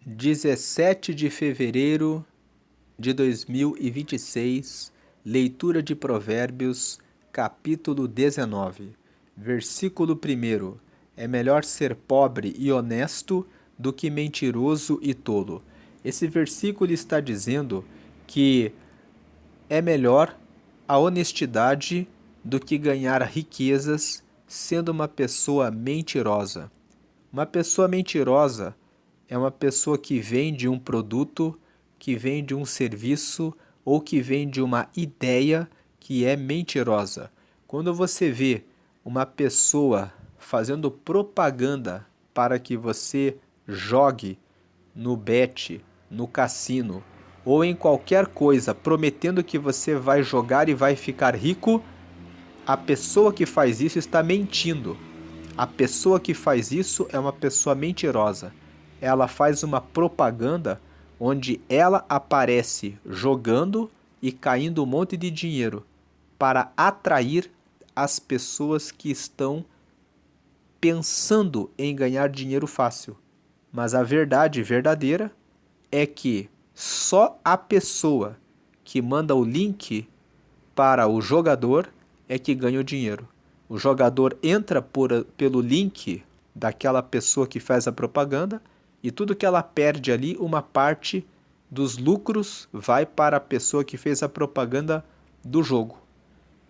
17 de fevereiro de 2026, leitura de Provérbios, capítulo 19, versículo 1. É melhor ser pobre e honesto do que mentiroso e tolo. Esse versículo está dizendo que é melhor a honestidade do que ganhar riquezas sendo uma pessoa mentirosa. Uma pessoa mentirosa é uma pessoa que vende um produto, que vende um serviço ou que vende uma ideia que é mentirosa. Quando você vê uma pessoa fazendo propaganda para que você jogue no bet, no cassino ou em qualquer coisa, prometendo que você vai jogar e vai ficar rico, a pessoa que faz isso está mentindo. A pessoa que faz isso é uma pessoa mentirosa. Ela faz uma propaganda onde ela aparece jogando e caindo um monte de dinheiro para atrair as pessoas que estão pensando em ganhar dinheiro fácil. Mas a verdade verdadeira é que só a pessoa que manda o link para o jogador é que ganha o dinheiro. O jogador entra pelo link daquela pessoa que faz a propaganda e tudo que ela perde ali, uma parte dos lucros vai para a pessoa que fez a propaganda do jogo.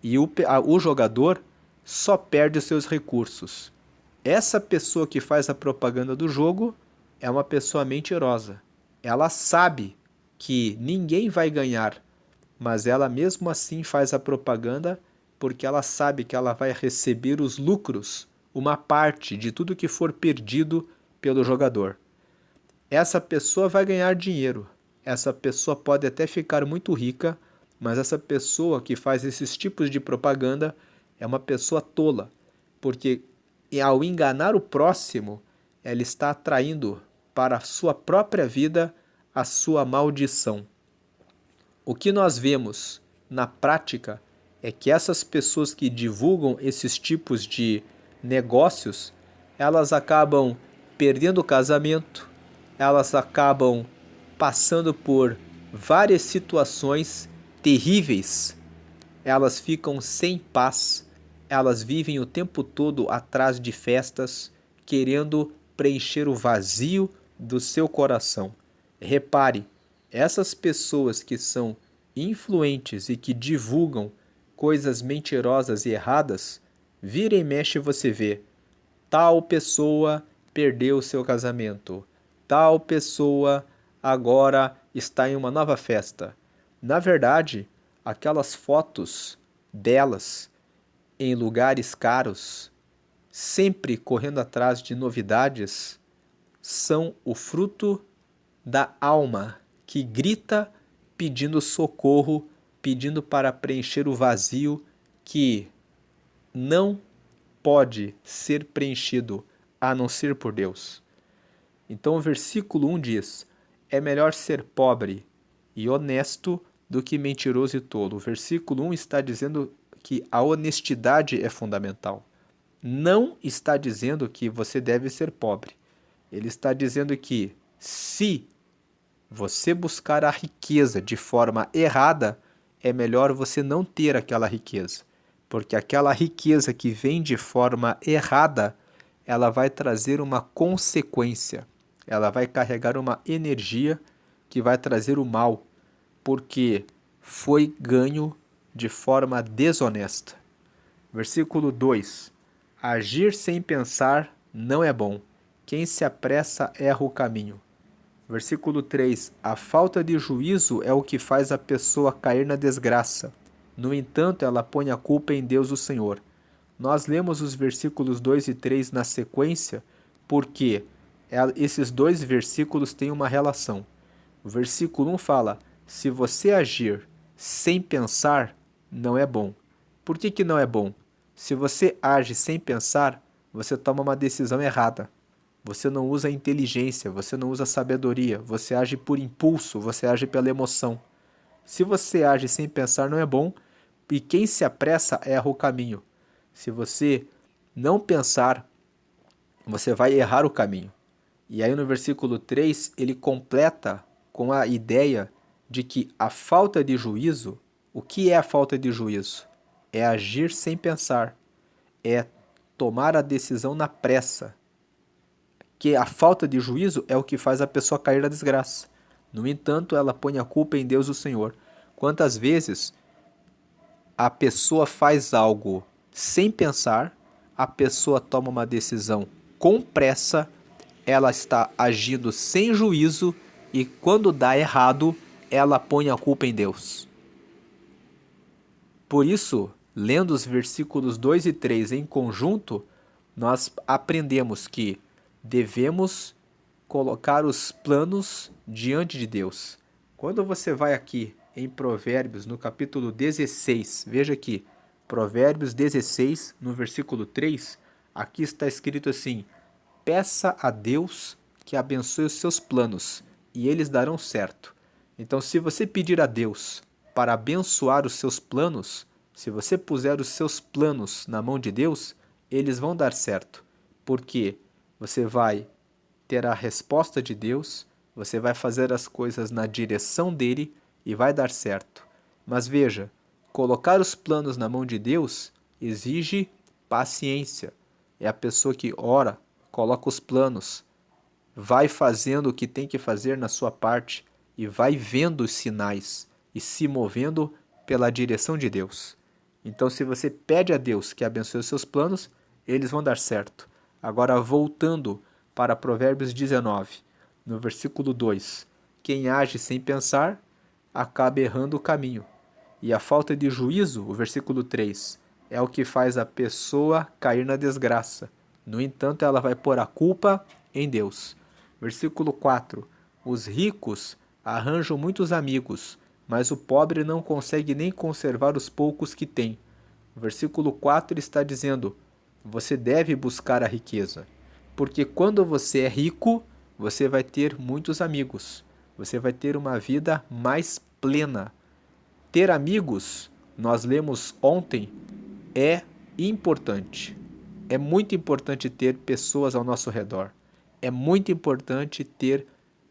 E o jogador só perde os seus recursos. Essa pessoa que faz a propaganda do jogo é uma pessoa mentirosa. Ela sabe que ninguém vai ganhar, mas ela mesmo assim faz a propaganda porque ela sabe que ela vai receber os lucros, uma parte de tudo que for perdido pelo jogador. Essa pessoa vai ganhar dinheiro. Essa pessoa pode até ficar muito rica, mas essa pessoa que faz esses tipos de propaganda é uma pessoa tola, porque ao enganar o próximo, ela está atraindo para a sua própria vida a sua maldição. O que nós vemos na prática é que essas pessoas que divulgam esses tipos de negócios, elas acabam perdendo o casamento, elas acabam passando por várias situações terríveis, elas ficam sem paz, elas vivem o tempo todo atrás de festas, querendo preencher o vazio do seu coração. Repare, essas pessoas que são influentes e que divulgam coisas mentirosas e erradas, vira e mexe você vê, tal pessoa perdeu seu casamento, tal pessoa agora está em uma nova festa. Na verdade, aquelas fotos delas em lugares caros, sempre correndo atrás de novidades, são o fruto da alma que grita pedindo socorro, pedindo para preencher o vazio que não pode ser preenchido a não ser por Deus. Então o versículo 1 diz: é melhor ser pobre e honesto do que mentiroso e tolo. O versículo 1 está dizendo que a honestidade é fundamental. Não está dizendo que você deve ser pobre. Ele está dizendo que se você buscar a riqueza de forma errada, é melhor você não ter aquela riqueza. Porque aquela riqueza que vem de forma errada, ela vai trazer uma consequência. Ela vai carregar uma energia que vai trazer o mal, porque foi ganho de forma desonesta. Versículo 2: agir sem pensar não é bom. Quem se apressa erra o caminho. Versículo 3: a falta de juízo é o que faz a pessoa cair na desgraça. No entanto, ela põe a culpa em Deus o Senhor. Nós lemos os versículos 2 e 3 na sequência porque esses dois versículos têm uma relação. O versículo 1 fala: se você agir sem pensar, não é bom. Por que não é bom? Se você age sem pensar, você toma uma decisão errada. Você não usa inteligência, você não usa sabedoria, você age por impulso, você age pela emoção. Se você age sem pensar, não é bom, e quem se apressa erra o caminho. Se você não pensar, você vai errar o caminho. E aí no versículo 3 ele completa com a ideia de que a falta de juízo, o que é a falta de juízo? É agir sem pensar, é tomar a decisão na pressa, que a falta de juízo é o que faz a pessoa cair na desgraça. No entanto, ela põe a culpa em Deus o Senhor. Quantas vezes a pessoa faz algo sem pensar, a pessoa toma uma decisão com pressa, ela está agindo sem juízo e quando dá errado, ela põe a culpa em Deus. Por isso, lendo os versículos 2 e 3 em conjunto, nós aprendemos que devemos colocar os planos diante de Deus. Quando você vai aqui em Provérbios, no capítulo 16, veja aqui, Provérbios 16, no versículo 3, aqui está escrito assim: peça a Deus que abençoe os seus planos, e eles darão certo. Então, se você pedir a Deus para abençoar os seus planos, se você puser os seus planos na mão de Deus, eles vão dar certo. Porque você vai ter a resposta de Deus, você vai fazer as coisas na direção dele e vai dar certo. Mas veja, colocar os planos na mão de Deus exige paciência. É a pessoa que ora, coloca os planos, vai fazendo o que tem que fazer na sua parte e vai vendo os sinais e se movendo pela direção de Deus. Então, se você pede a Deus que abençoe os seus planos, eles vão dar certo. Agora, voltando para Provérbios 19, no versículo 2: quem age sem pensar acaba errando o caminho. E a falta de juízo, o versículo 3, é o que faz a pessoa cair na desgraça. No entanto, ela vai pôr a culpa em Deus. Versículo 4: os ricos arranjam muitos amigos, mas o pobre não consegue nem conservar os poucos que tem. O versículo 4 está dizendo: você deve buscar a riqueza, porque quando você é rico, você vai ter muitos amigos, você vai ter uma vida mais plena. Ter amigos, nós lemos ontem, é importante. É muito importante ter pessoas ao nosso redor. É muito importante ter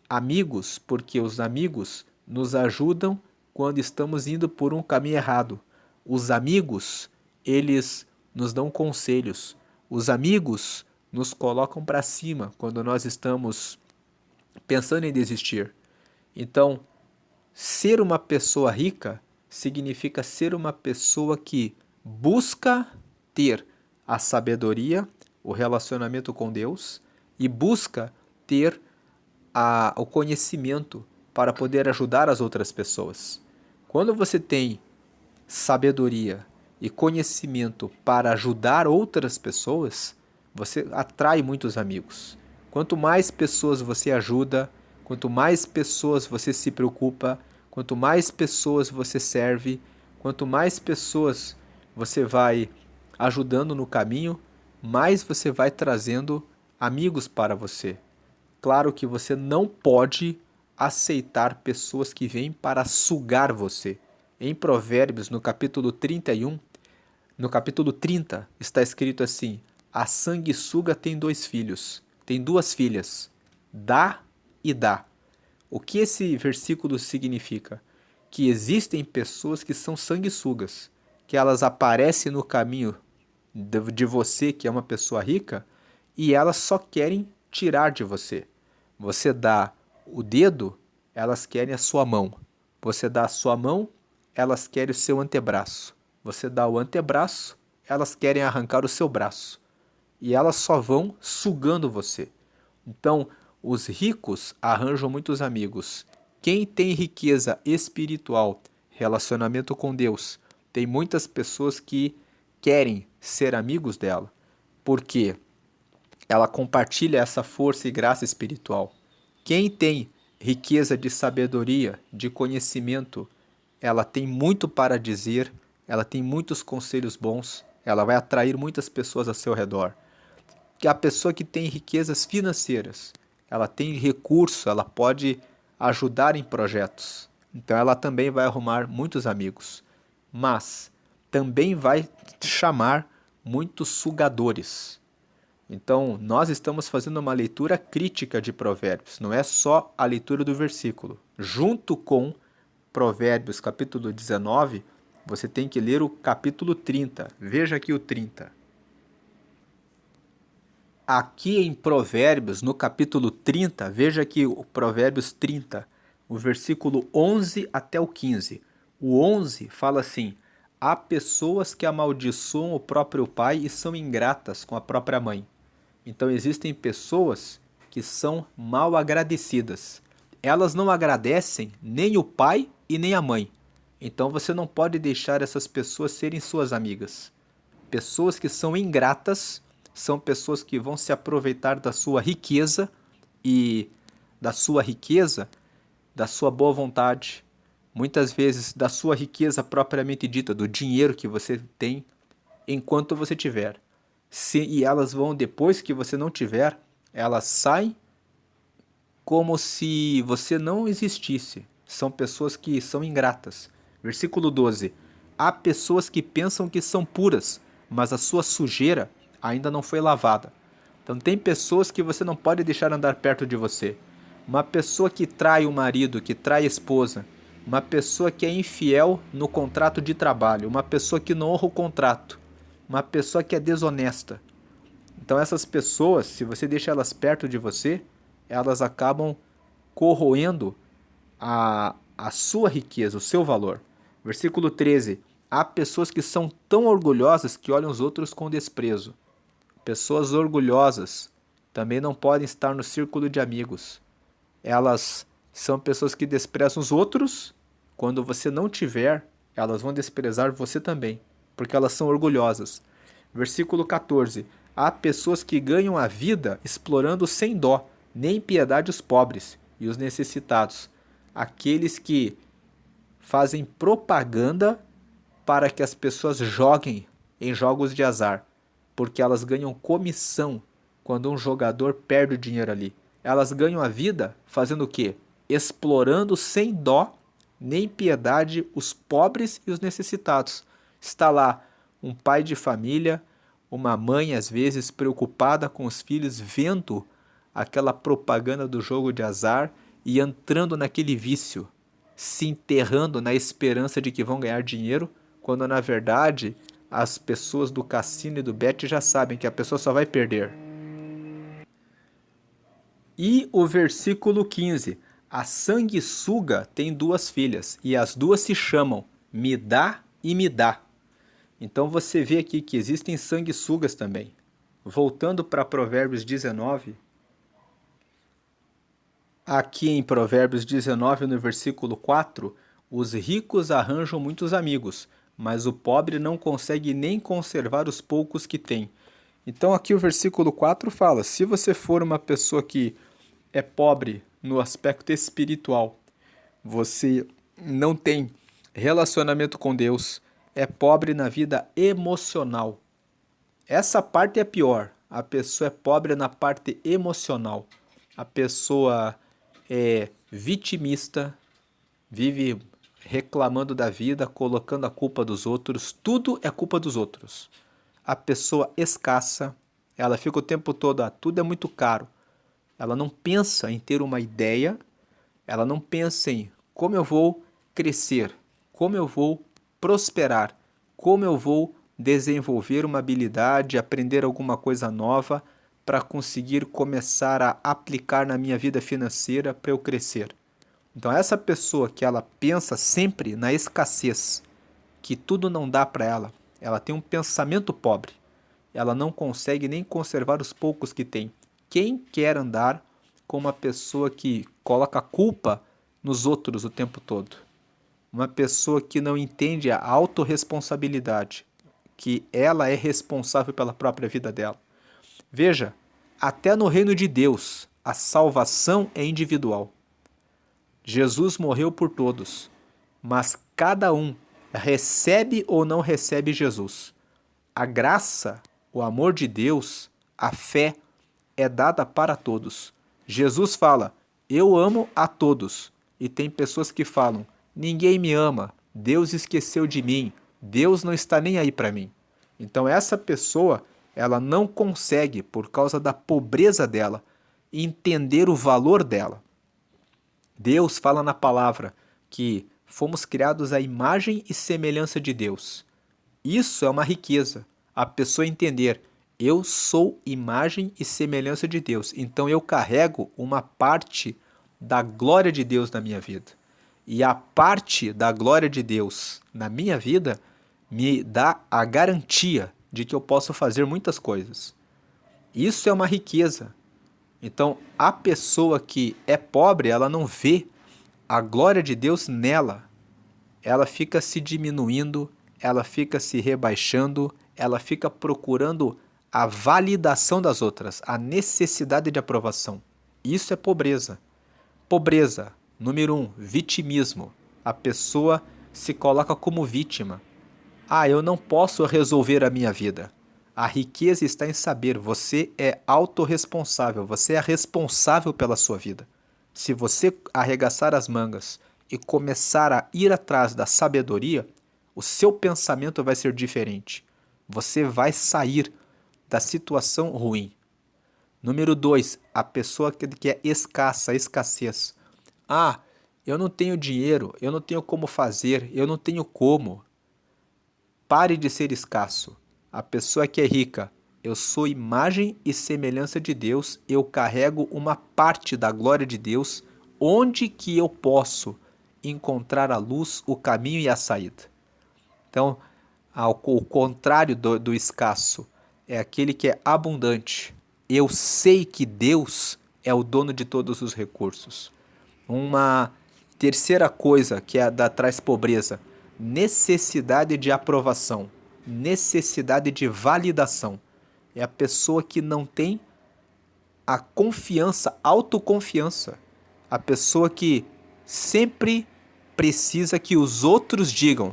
amigos, porque os amigos nos ajudam quando estamos indo por um caminho errado. Os amigos, eles nos dão conselhos. Os amigos nos colocam para cima quando nós estamos pensando em desistir. Então, ser uma pessoa rica significa ser uma pessoa que busca ter a sabedoria, o relacionamento com Deus e busca ter o conhecimento para poder ajudar as outras pessoas. Quando você tem sabedoria e conhecimento para ajudar outras pessoas, você atrai muitos amigos. Quanto mais pessoas você ajuda, quanto mais pessoas você se preocupa, quanto mais pessoas você serve, quanto mais pessoas você vai ajudando no caminho, mais você vai trazendo amigos para você. Claro que você não pode aceitar pessoas que vêm para sugar você. Em Provérbios, no capítulo 31, no capítulo 30, está escrito assim: a sanguessuga tem dois filhos, tem duas filhas, dá e dá. O que esse versículo significa? Que existem pessoas que são sanguessugas, que elas aparecem no caminho de você, que é uma pessoa rica, e elas só querem tirar de você. Você dá o dedo, elas querem a sua mão. Você dá a sua mão, elas querem o seu antebraço. Você dá o antebraço, elas querem arrancar o seu braço. E elas só vão sugando você. Então, os ricos arranjam muitos amigos. Quem tem riqueza espiritual, relacionamento com Deus, tem muitas pessoas que querem ser amigos dela. Por quê? Ela compartilha essa força e graça espiritual. Quem tem riqueza de sabedoria, de conhecimento, ela tem muito para dizer, ela tem muitos conselhos bons, ela vai atrair muitas pessoas ao seu redor. Que a pessoa que tem riquezas financeiras, ela tem recurso, ela pode ajudar em projetos. Então ela também vai arrumar muitos amigos, mas também vai chamar muitos sugadores. Então, nós estamos fazendo uma leitura crítica de Provérbios, não é só a leitura do versículo. Junto com Provérbios, capítulo 19, você tem que ler o capítulo 30. Veja aqui o 30. Aqui em Provérbios, no capítulo 30, veja aqui o Provérbios 30, o versículo 11 até o 15. O 11 fala assim: há pessoas que amaldiçoam o próprio pai e são ingratas com a própria mãe. Então existem pessoas que são mal agradecidas. Elas não agradecem nem o pai e nem a mãe. Então você não pode deixar essas pessoas serem suas amigas. Pessoas que são ingratas são pessoas que vão se aproveitar da sua riqueza e da sua riqueza, da sua boa vontade, muitas vezes da sua riqueza propriamente dita, do dinheiro que você tem enquanto você tiver. E elas vão, depois que você não tiver, elas saem como se você não existisse. São pessoas que são ingratas. Versículo 12. Há pessoas que pensam que são puras, mas a sua sujeira ainda não foi lavada. Então tem pessoas que você não pode deixar andar perto de você. Uma pessoa que trai o marido, que trai a esposa, uma pessoa que é infiel no contrato de trabalho, uma pessoa que não honra o contrato, uma pessoa que é desonesta. Então essas pessoas, se você deixa elas perto de você, elas acabam corroendo a sua riqueza, o seu valor. Versículo 13. Há pessoas que são tão orgulhosas que olham os outros com desprezo. Pessoas orgulhosas também não podem estar no círculo de amigos. Elas são pessoas que desprezam os outros. Quando você não tiver, elas vão desprezar você também, porque elas são orgulhosas. Versículo 14. Há pessoas que ganham a vida explorando sem dó, nem piedade os pobres e os necessitados. Aqueles que fazem propaganda para que as pessoas joguem em jogos de azar, porque elas ganham comissão quando um jogador perde o dinheiro ali. Elas ganham a vida fazendo o quê? Explorando sem dó nem piedade os pobres e os necessitados. Está lá um pai de família, uma mãe às vezes preocupada com os filhos, vendo aquela propaganda do jogo de azar e entrando naquele vício, se enterrando na esperança de que vão ganhar dinheiro, quando na verdade as pessoas do cassino e do bet já sabem que a pessoa só vai perder. E o versículo 15: a sanguessuga tem duas filhas, e as duas se chamam Me dá e Me dá. Então você vê aqui que existem sanguessugas também. Voltando para Provérbios 19, aqui em Provérbios 19, no versículo 4, os ricos arranjam muitos amigos, mas o pobre não consegue nem conservar os poucos que tem. Então aqui o versículo 4 fala: se você for uma pessoa que é pobre no aspecto espiritual, você não tem relacionamento com Deus, é pobre na vida emocional. Essa parte é pior. A pessoa é pobre na parte emocional. A pessoa é vitimista, vive reclamando da vida, colocando a culpa dos outros. Tudo é culpa dos outros. A pessoa escassa, ela fica o tempo todo, tudo é muito caro. Ela não pensa em ter uma ideia, ela não pensa em como eu vou crescer, como eu vou prosperar, como eu vou desenvolver uma habilidade, aprender alguma coisa nova para conseguir começar a aplicar na minha vida financeira para eu crescer. Então essa pessoa que ela pensa sempre na escassez, que tudo não dá para ela, ela tem um pensamento pobre. Ela não consegue nem conservar os poucos que tem. Quem quer andar com uma pessoa que coloca culpa nos outros o tempo todo? Uma pessoa que não entende a autorresponsabilidade, que ela é responsável pela própria vida dela. Veja, até no reino de Deus, a salvação é individual. Jesus morreu por todos, mas cada um recebe ou não recebe Jesus. A graça, o amor de Deus, a fé é dada para todos. Jesus fala: eu amo a todos. E tem pessoas que falam: ninguém me ama, Deus esqueceu de mim, Deus não está nem aí para mim. Então essa pessoa ela não consegue, por causa da pobreza dela, entender o valor dela. Deus fala na palavra que fomos criados à imagem e semelhança de Deus. Isso é uma riqueza. A pessoa entender, eu sou imagem e semelhança de Deus, então eu carrego uma parte da glória de Deus na minha vida. E a parte da glória de Deus na minha vida me dá a garantia de que eu posso fazer muitas coisas. Isso é uma riqueza. Então, a pessoa que é pobre, ela não vê a glória de Deus nela. Ela fica se diminuindo, ela fica se rebaixando, ela fica procurando a validação das outras, a necessidade de aprovação. Isso é pobreza. Pobreza, número 1, vitimismo. A pessoa se coloca como vítima. Ah, eu não posso resolver a minha vida. A riqueza está em saber, você é autorresponsável, você é responsável pela sua vida. Se você arregaçar as mangas e começar a ir atrás da sabedoria, o seu pensamento vai ser diferente. Você vai sair da situação ruim. Número 2, a pessoa que é escassa, escassez. Ah, eu não tenho dinheiro, eu não tenho como fazer, eu não tenho como. Pare de ser escasso. A pessoa que é rica, eu sou imagem e semelhança de Deus, eu carrego uma parte da glória de Deus, onde que eu posso encontrar a luz, o caminho e a saída. Então, o contrário do escasso é aquele que é abundante. Eu sei que Deus é o dono de todos os recursos. Uma terceira coisa que traz pobreza, necessidade de aprovação, necessidade de validação. É a pessoa que não tem a confiança, autoconfiança. A pessoa que sempre precisa que os outros digam,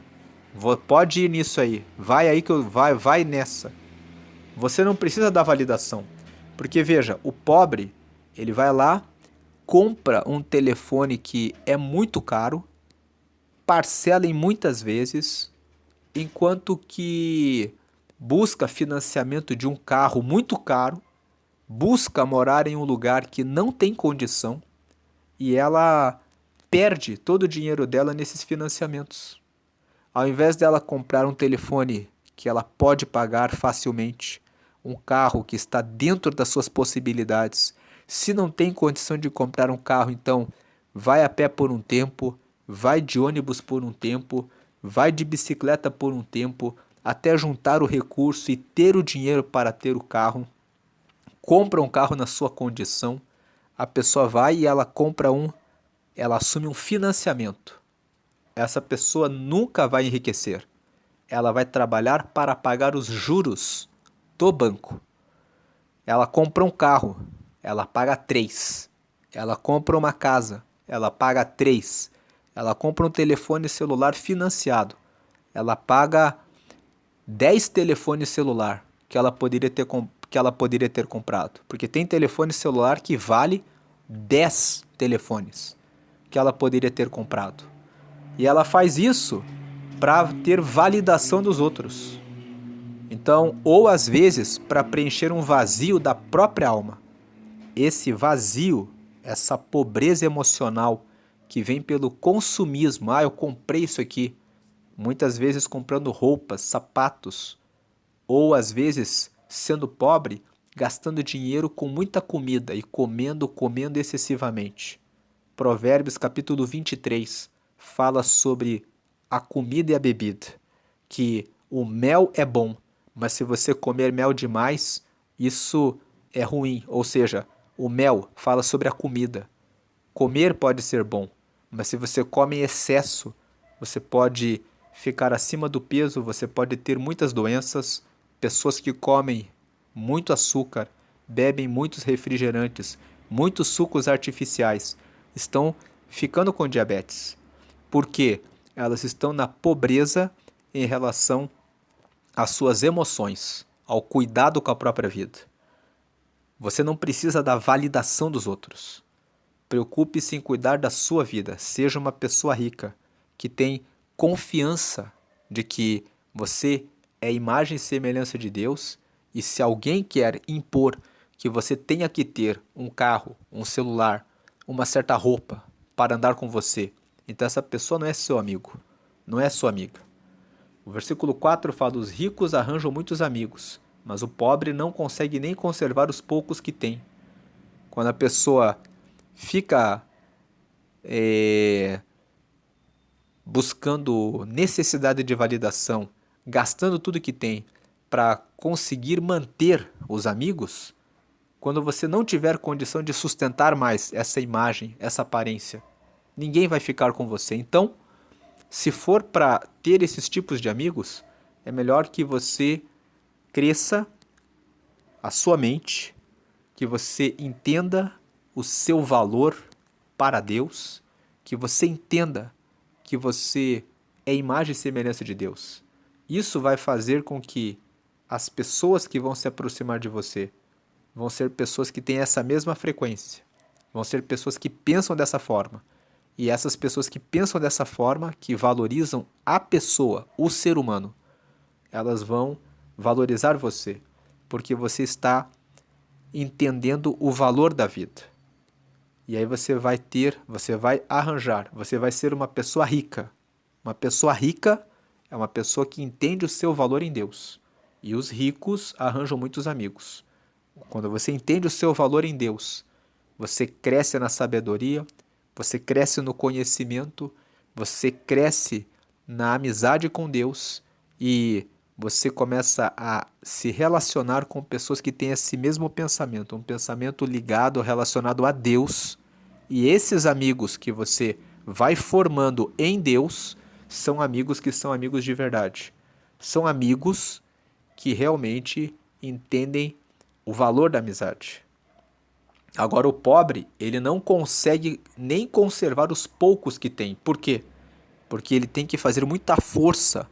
pode ir nisso aí, vai aí que vai nessa. Você não precisa da validação. Porque veja, o pobre, ele vai lá, compra um telefone que é muito caro, parcela em muitas vezes, enquanto que busca financiamento de um carro muito caro, busca morar em um lugar que não tem condição e ela perde todo o dinheiro dela nesses financiamentos. Ao invés dela comprar um telefone que ela pode pagar facilmente, um carro que está dentro das suas possibilidades, se não tem condição de comprar um carro, então vai a pé por um tempo, vai de ônibus por um tempo, vai de bicicleta por um tempo, até juntar o recurso e ter o dinheiro para ter o carro. Compra um carro na sua condição, a pessoa vai e ela assume um financiamento. Essa pessoa nunca vai enriquecer. Ela vai trabalhar para pagar os juros do banco. Ela compra um carro, ela paga 3. Ela compra uma casa, ela paga 3. Ela compra um telefone celular financiado, ela paga 10 telefones celular que ela poderia ter comprado. Porque tem telefone celular que vale 10 telefones que ela poderia ter comprado. E ela faz isso para ter validação dos outros. Então, ou às vezes para preencher um vazio da própria alma. Esse vazio, essa pobreza emocional que vem pelo consumismo. Ah, eu comprei isso aqui. Muitas vezes comprando roupas, sapatos. Ou às vezes, sendo pobre, gastando dinheiro com muita comida e comendo excessivamente. Provérbios capítulo 23 fala sobre a comida e a bebida, que o mel é bom, mas se você comer mel demais, isso é ruim. Ou seja, o mel fala sobre a comida. Comer pode ser bom, mas se você come em excesso, você pode ficar acima do peso, você pode ter muitas doenças. Pessoas que comem muito açúcar, bebem muitos refrigerantes, muitos sucos artificiais, estão ficando com diabetes. Por quê? Elas estão na pobreza em relação às suas emoções, ao cuidado com a própria vida. Você não precisa da validação dos outros. Preocupe-se em cuidar da sua vida. Seja uma pessoa rica, que tem confiança de que você é imagem e semelhança de Deus E se alguém quer impor que você tenha que ter um carro, um celular, uma certa roupa para andar com você, então essa pessoa não é seu amigo, não é sua amiga. O versículo 4 fala: os ricos arranjam muitos amigos, mas o pobre não consegue nem conservar os poucos que tem. Quando a pessoa fica buscando necessidade de validação, gastando tudo que tem para conseguir manter os amigos, quando você não tiver condição de sustentar mais essa imagem, essa aparência, ninguém vai ficar com você. Então, se for para ter esses tipos de amigos, é melhor que você cresça a sua mente, que você entenda o seu valor para Deus, que você entenda que você é imagem e semelhança de Deus. Isso vai fazer com que as pessoas que vão se aproximar de você vão ser pessoas que têm essa mesma frequência, vão ser pessoas que pensam dessa forma. E essas pessoas que pensam dessa forma, que valorizam a pessoa, o ser humano, elas vão valorizar você, porque você está entendendo o valor da vida. E aí você vai arranjar, você vai ser uma pessoa rica. Uma pessoa rica é uma pessoa que entende o seu valor em Deus. E os ricos arranjam muitos amigos. Quando você entende o seu valor em Deus, você cresce na sabedoria, você cresce no conhecimento, você cresce na amizade com Deus e você começa a se relacionar com pessoas que têm esse mesmo pensamento, um pensamento ligado, relacionado a Deus. E esses amigos que você vai formando em Deus são amigos que são amigos de verdade. São amigos que realmente entendem o valor da amizade. Agora, o pobre, ele não consegue nem conservar os poucos que tem. Por quê? Porque ele tem que fazer muita força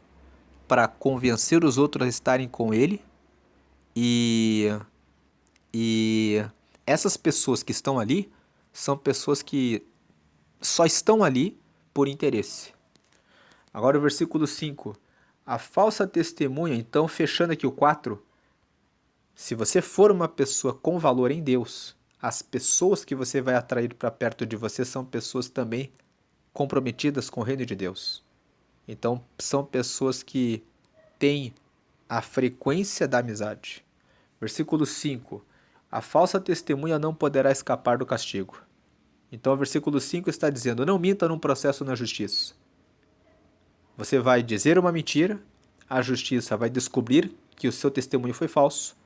para convencer os outros a estarem com ele. E, e essas pessoas que estão ali são pessoas que só estão ali por interesse. Agora o versículo 5. A falsa testemunha, então, fechando aqui o 4, se você for uma pessoa com valor em Deus, as pessoas que você vai atrair para perto de você são pessoas também comprometidas com o reino de Deus. Então, são pessoas que têm a frequência da amizade. Versículo 5. A falsa testemunha não poderá escapar do castigo. Então, o versículo 5 está dizendo: não minta num processo na justiça. Você vai dizer uma mentira, a justiça vai descobrir que o seu testemunho foi falso,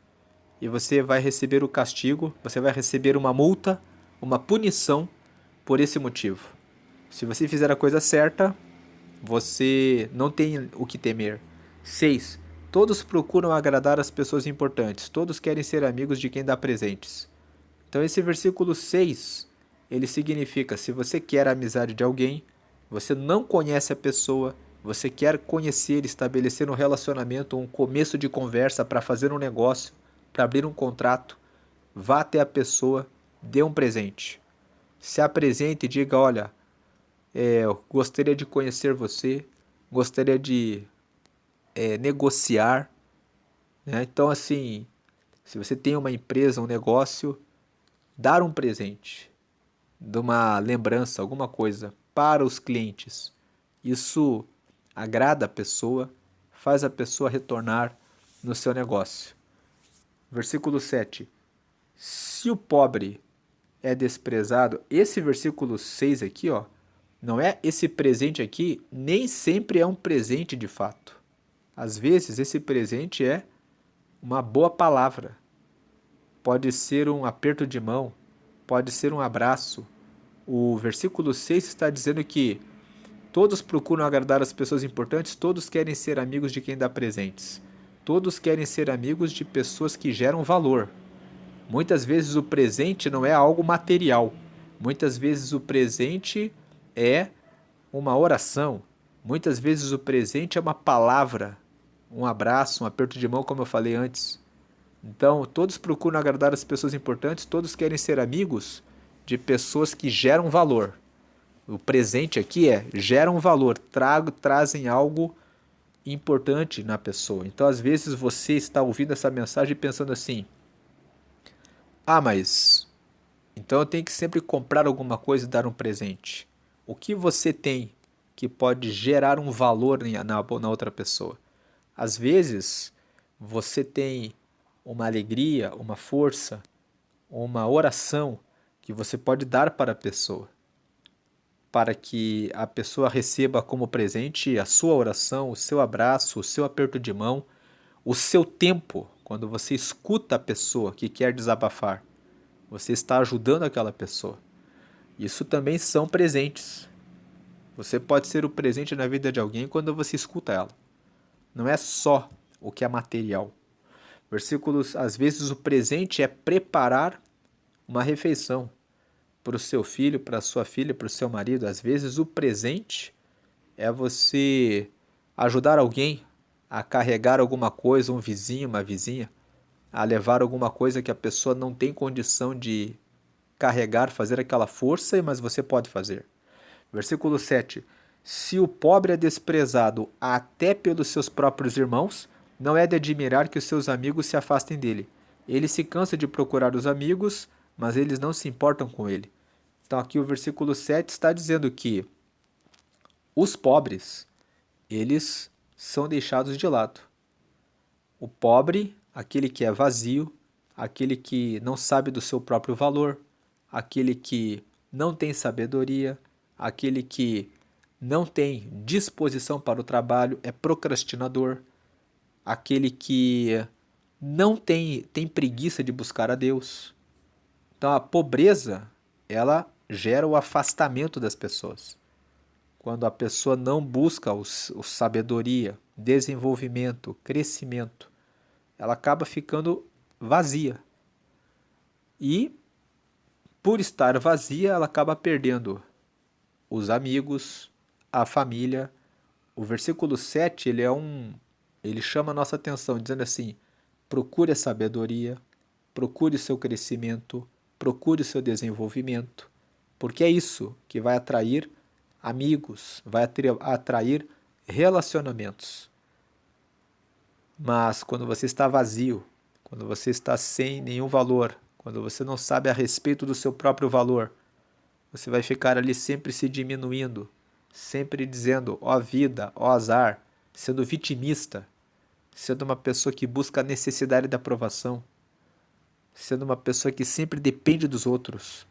e você vai receber o castigo, você vai receber uma multa, uma punição por esse motivo. Se você fizer a coisa certa, você não tem o que temer. 6. Todos procuram agradar as pessoas importantes, todos querem ser amigos de quem dá presentes. Então esse versículo 6, ele significa: se você quer a amizade de alguém, você não conhece a pessoa, você quer conhecer, estabelecer um relacionamento, um começo de conversa para fazer um negócio, para abrir um contrato, vá até a pessoa, dê um presente. Se apresente e diga: olha, eu gostaria de conhecer você, gostaria de negociar, né? Então, assim, se você tem uma empresa, um negócio, dar um presente, de uma lembrança, alguma coisa para os clientes, isso agrada a pessoa, faz a pessoa retornar no seu negócio. Versículo 7. Se o pobre é desprezado, esse versículo 6 aqui, ó, não é esse presente aqui, nem sempre é um presente de fato. Às vezes esse presente é uma boa palavra. Pode ser um aperto de mão, pode ser um abraço. O versículo 6 está dizendo que todos procuram agradar as pessoas importantes, todos querem ser amigos de quem dá presentes. Todos querem ser amigos de pessoas que geram valor. Muitas vezes o presente não é algo material. Muitas vezes o presente é uma oração. Muitas vezes o presente é uma palavra, um abraço, um aperto de mão, como eu falei antes. Então, todos procuram agradar as pessoas importantes, todos querem ser amigos de pessoas que geram valor. O presente aqui geram valor, trazem algo importante na pessoa. Então, às vezes, você está ouvindo essa mensagem pensando assim: ah, mas então eu tenho que sempre comprar alguma coisa e dar um presente. O que você tem que pode gerar um valor na outra pessoa? Às vezes, você tem uma alegria, uma força, uma oração que você pode dar para a pessoa, para que a pessoa receba como presente a sua oração, o seu abraço, o seu aperto de mão, o seu tempo, quando você escuta a pessoa que quer desabafar. Você está ajudando aquela pessoa. Isso também são presentes. Você pode ser o presente na vida de alguém quando você escuta ela. Não é só o que é material. Versículos, às vezes o presente é preparar uma refeição para o seu filho, para a sua filha, para o seu marido. Às vezes o presente é você ajudar alguém a carregar alguma coisa, um vizinho, uma vizinha, a levar alguma coisa que a pessoa não tem condição de carregar, fazer aquela força, mas você pode fazer. Versículo 7. Se o pobre é desprezado até pelos seus próprios irmãos, não é de admirar que os seus amigos se afastem dele. Ele se cansa de procurar os amigos, mas eles não se importam com ele. Então aqui o versículo 7 está dizendo que os pobres, eles são deixados de lado. O pobre, aquele que é vazio, aquele que não sabe do seu próprio valor, aquele que não tem sabedoria, aquele que não tem disposição para o trabalho, é procrastinador, aquele que não tem preguiça de buscar a Deus. Então a pobreza, ela gera o afastamento das pessoas. Quando a pessoa não busca o sabedoria, desenvolvimento, crescimento, ela acaba ficando vazia. E, por estar vazia, ela acaba perdendo os amigos, a família. O versículo 7, ele chama a nossa atenção, dizendo assim: procure a sabedoria, procure o seu crescimento, procure o seu desenvolvimento, porque é isso que vai atrair amigos, vai atrair relacionamentos. Mas quando você está vazio, quando você está sem nenhum valor, quando você não sabe a respeito do seu próprio valor, você vai ficar ali sempre se diminuindo, sempre dizendo, ó vida, ó azar, sendo vitimista, sendo uma pessoa que busca a necessidade da aprovação, sendo uma pessoa que sempre depende dos outros.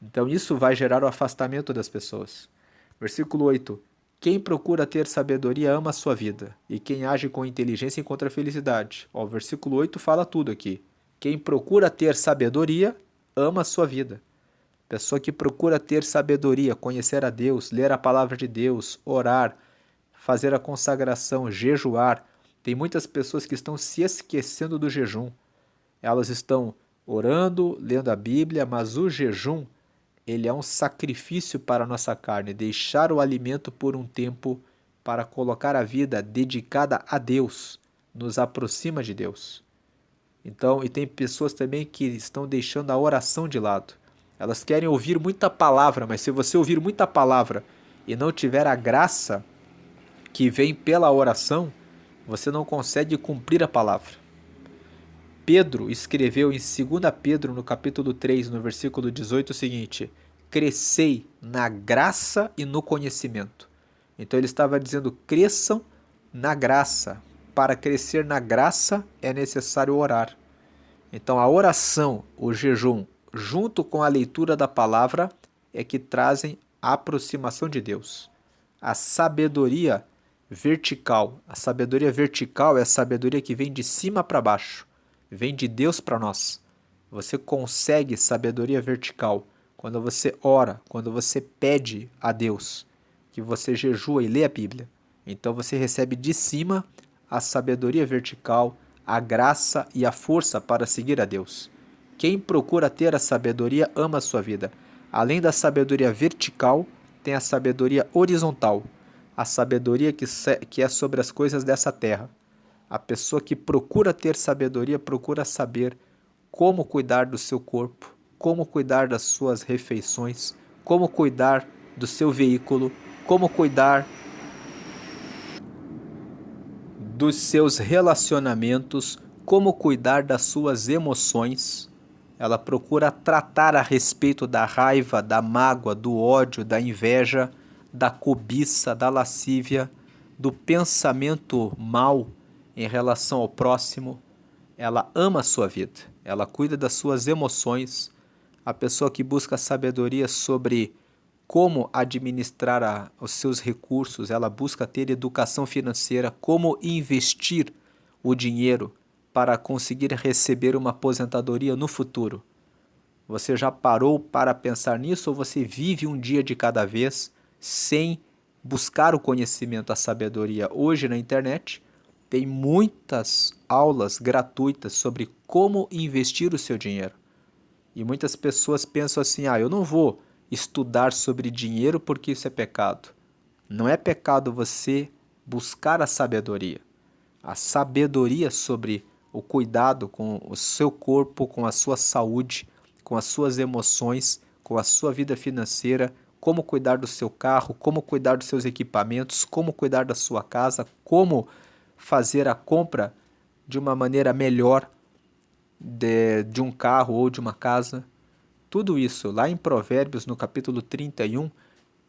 Então isso vai gerar o afastamento das pessoas. Versículo 8. Quem procura ter sabedoria ama a sua vida, e quem age com inteligência encontra felicidade. Ó, o versículo 8 fala tudo aqui. Quem procura ter sabedoria ama a sua vida. Pessoa que procura ter sabedoria, conhecer a Deus, ler a palavra de Deus, orar, fazer a consagração, jejuar. Tem muitas pessoas que estão se esquecendo do jejum. Elas estão orando, lendo a Bíblia, mas o jejum, ele é um sacrifício para a nossa carne, deixar o alimento por um tempo para colocar a vida dedicada a Deus, nos aproxima de Deus. Então, e tem pessoas também que estão deixando a oração de lado. Elas querem ouvir muita palavra, mas se você ouvir muita palavra e não tiver a graça que vem pela oração, você não consegue cumprir a palavra. Pedro escreveu em 2 Pedro, no capítulo 3, no versículo 18, o seguinte: crescei na graça e no conhecimento. Então ele estava dizendo, cresçam na graça. Para crescer na graça é necessário orar. Então a oração, o jejum, junto com a leitura da palavra, é que trazem a aproximação de Deus. A sabedoria vertical. A sabedoria vertical é a sabedoria que vem de cima para baixo. Vem de Deus para nós. Você consegue sabedoria vertical quando você ora, quando você pede a Deus, que você jejua e lê a Bíblia. Então você recebe de cima a sabedoria vertical, a graça e a força para seguir a Deus. Quem procura ter a sabedoria ama a sua vida. Além da sabedoria vertical, tem a sabedoria horizontal, a sabedoria que é sobre as coisas dessa terra. A pessoa que procura ter sabedoria procura saber como cuidar do seu corpo, como cuidar das suas refeições, como cuidar do seu veículo, como cuidar dos seus relacionamentos, como cuidar das suas emoções. Ela procura tratar a respeito da raiva, da mágoa, do ódio, da inveja, da cobiça, da lascívia, do pensamento mau em relação ao próximo. Ela ama a sua vida, ela cuida das suas emoções. A pessoa que busca sabedoria sobre como administrar os seus recursos, ela busca ter educação financeira, como investir o dinheiro para conseguir receber uma aposentadoria no futuro. Você já parou para pensar nisso ou você vive um dia de cada vez sem buscar o conhecimento, a sabedoria? Hoje na internet tem muitas aulas gratuitas sobre como investir o seu dinheiro. E muitas pessoas pensam assim: eu não vou estudar sobre dinheiro porque isso é pecado. Não é pecado você buscar a sabedoria. A sabedoria sobre o cuidado com o seu corpo, com a sua saúde, com as suas emoções, com a sua vida financeira, como cuidar do seu carro, como cuidar dos seus equipamentos, como cuidar da sua casa, como fazer a compra de uma maneira melhor de um carro ou de uma casa. Tudo isso, lá em Provérbios, no capítulo 31,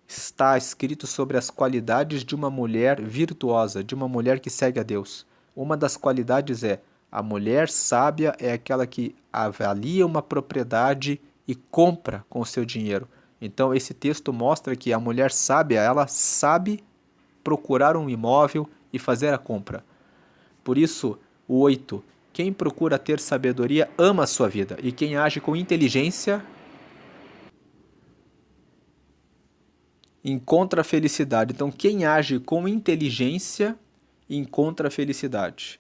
está escrito sobre as qualidades de uma mulher virtuosa, de uma mulher que segue a Deus. Uma das qualidades é: a mulher sábia é aquela que avalia uma propriedade e compra com o seu dinheiro. Então, esse texto mostra que a mulher sábia, ela sabe procurar um imóvel e fazer a compra. Por isso, o 8. Quem procura ter sabedoria ama a sua vida, e quem age com inteligência encontra a felicidade. Então, quem age com inteligência encontra a felicidade.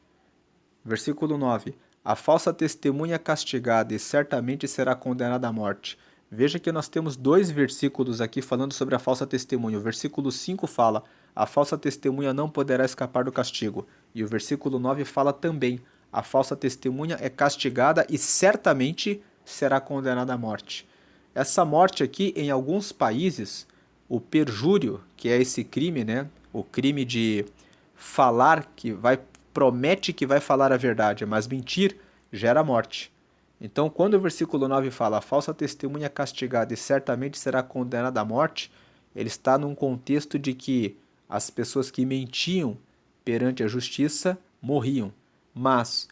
Versículo 9. A falsa testemunha é castigada e certamente será condenada à morte. Veja que nós temos dois versículos aqui falando sobre a falsa testemunha. O versículo 5 fala: a falsa testemunha não poderá escapar do castigo. E o versículo 9 fala também: a falsa testemunha é castigada e certamente será condenada à morte. Essa morte aqui, em alguns países, o perjúrio, que é esse crime, né? O crime de falar promete que vai falar a verdade, mas mentir gera morte. Então, quando o versículo 9 fala: a falsa testemunha é castigada e certamente será condenada à morte, ele está num contexto de que as pessoas que mentiam perante a justiça morriam. Mas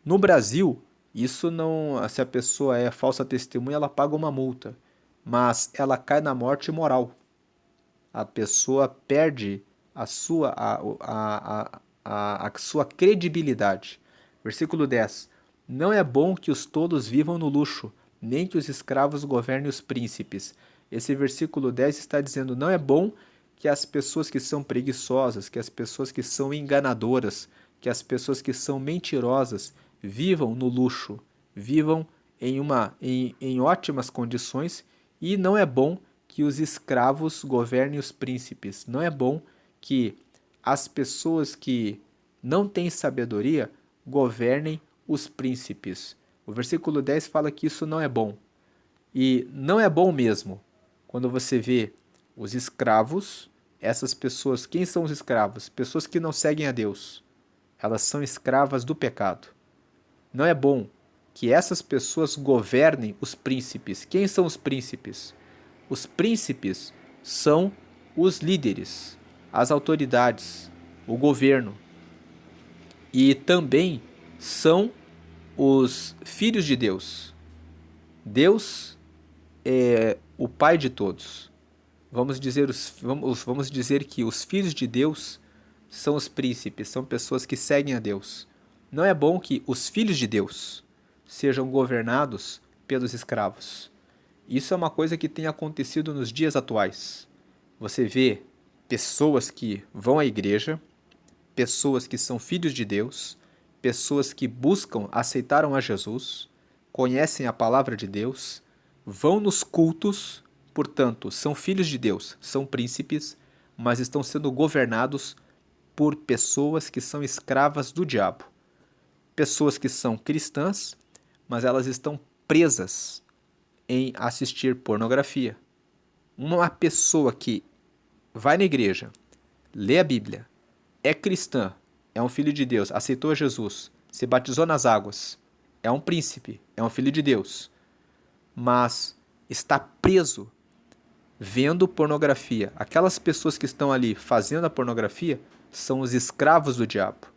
no Brasil, isso não, se a pessoa é falsa testemunha, ela paga uma multa, mas ela cai na morte moral. A pessoa perde a sua credibilidade. Versículo 10. Não é bom que os tolos vivam no luxo, nem que os escravos governem os príncipes. Esse versículo 10 está dizendo: não é bom que as pessoas que são preguiçosas, que as pessoas que são enganadoras, que as pessoas que são mentirosas vivam no luxo, vivam em ótimas condições, e não é bom que os escravos governem os príncipes. Não é bom que as pessoas que não têm sabedoria governem os príncipes. O versículo 10 fala que isso não é bom. E não é bom mesmo. Quando você vê os escravos, essas pessoas, quem são os escravos? Pessoas que não seguem a Deus. Elas são escravas do pecado. Não é bom que essas pessoas governem os príncipes. Quem são os príncipes? Os príncipes são os líderes, as autoridades, o governo. E também são os filhos de Deus. Deus é o Pai de todos. Vamos dizer que os filhos de Deus são os príncipes, são pessoas que seguem a Deus. Não é bom que os filhos de Deus sejam governados pelos escravos. Isso é uma coisa que tem acontecido nos dias atuais. Você vê pessoas que vão à igreja, pessoas que são filhos de Deus, pessoas que aceitaram a Jesus, conhecem a palavra de Deus, vão nos cultos, portanto, são filhos de Deus, são príncipes, mas estão sendo governados por pessoas que são escravas do diabo. Pessoas que são cristãs, mas elas estão presas em assistir pornografia. Uma pessoa que vai na igreja, lê a Bíblia, é cristã, é um filho de Deus, aceitou Jesus, se batizou nas águas, é um príncipe, é um filho de Deus, mas está preso vendo pornografia. Aquelas pessoas que estão ali fazendo a pornografia são os escravos do diabo.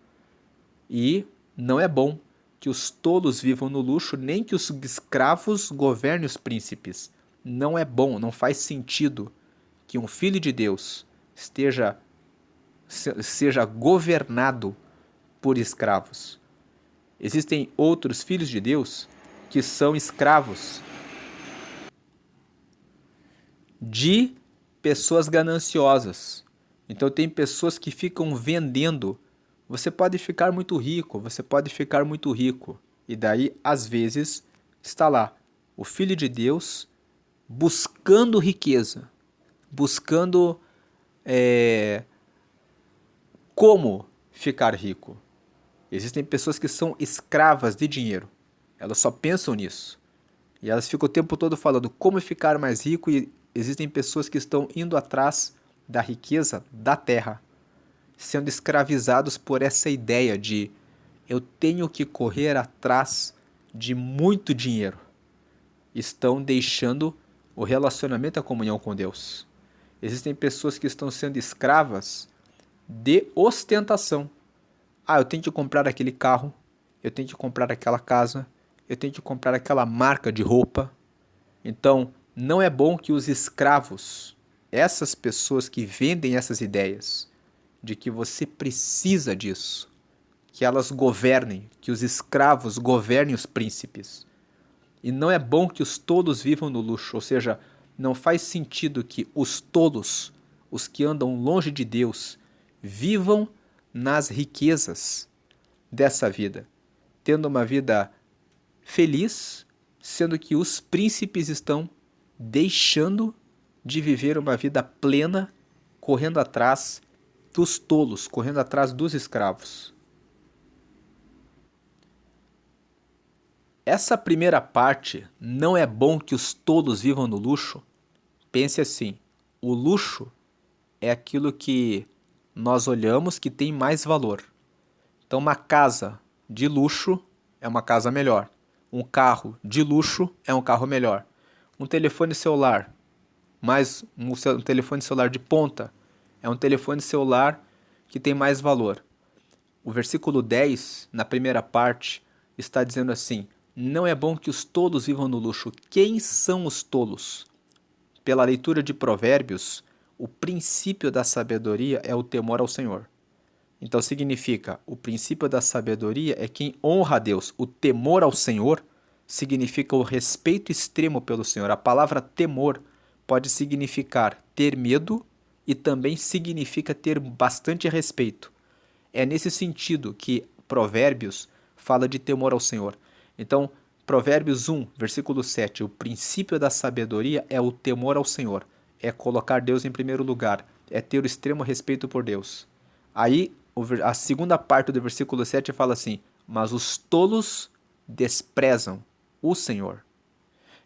E não é bom que os tolos vivam no luxo, nem que os escravos governem os príncipes. Não é bom, não faz sentido que um filho de Deus seja governado por escravos. Existem outros filhos de Deus que são escravos de pessoas gananciosas. Então tem pessoas que ficam vendendo. Você pode ficar muito rico, você pode ficar muito rico. E daí, às vezes, está lá o Filho de Deus buscando riqueza, buscando como ficar rico. Existem pessoas que são escravas de dinheiro. Elas só pensam nisso. E elas ficam o tempo todo falando como ficar mais rico, e existem pessoas que estão indo atrás da riqueza da terra, sendo escravizados por essa ideia de eu tenho que correr atrás de muito dinheiro. Estão deixando o relacionamento e a comunhão com Deus. Existem pessoas que estão sendo escravas de ostentação. Ah, eu tenho que comprar aquele carro, eu tenho que comprar aquela casa, eu tenho que comprar aquela marca de roupa. Então, não é bom que os escravos, essas pessoas que vendem essas ideias de que você precisa disso, que elas governem, que os escravos governem os príncipes. E não é bom que os tolos vivam no luxo, ou seja, não faz sentido que os tolos, os que andam longe de Deus, vivam nas riquezas dessa vida, tendo uma vida feliz, sendo que os príncipes estão deixando de viver uma vida plena, correndo atrás dos tolos, correndo atrás dos escravos. Essa primeira parte, não é bom que os tolos vivam no luxo. Pense assim, o luxo é aquilo que nós olhamos que tem mais valor. Então, uma casa de luxo é uma casa melhor. Um carro de luxo é um carro melhor. Um telefone celular, mais um telefone celular de ponta, é um telefone celular que tem mais valor. O versículo 10, na primeira parte, está dizendo assim: não é bom que os tolos vivam no luxo. Quem são os tolos? Pela leitura de Provérbios, o princípio da sabedoria é o temor ao Senhor. Então significa, o princípio da sabedoria é quem honra a Deus. O temor ao Senhor significa o respeito extremo pelo Senhor. A palavra temor pode significar ter medo e também significa ter bastante respeito. É nesse sentido que Provérbios fala de temor ao Senhor. Então, Provérbios 1, versículo 7, o princípio da sabedoria é o temor ao Senhor. É colocar Deus em primeiro lugar. É ter o extremo respeito por Deus. Aí, a segunda parte do versículo 7 fala assim: mas os tolos desprezam o Senhor.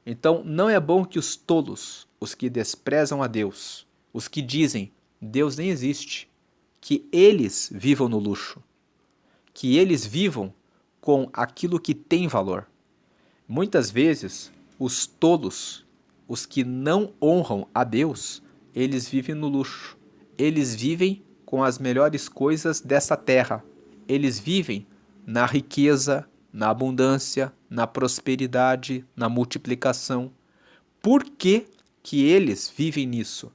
Então, não é bom que os tolos, os que desprezam a Deus, os que dizem Deus nem existe, que eles vivam no luxo, que eles vivam com aquilo que tem valor. Muitas vezes, os tolos, os que não honram a Deus, eles vivem no luxo. Eles vivem com as melhores coisas dessa terra. Eles vivem na riqueza, na abundância, na prosperidade, na multiplicação. Por que que eles vivem nisso?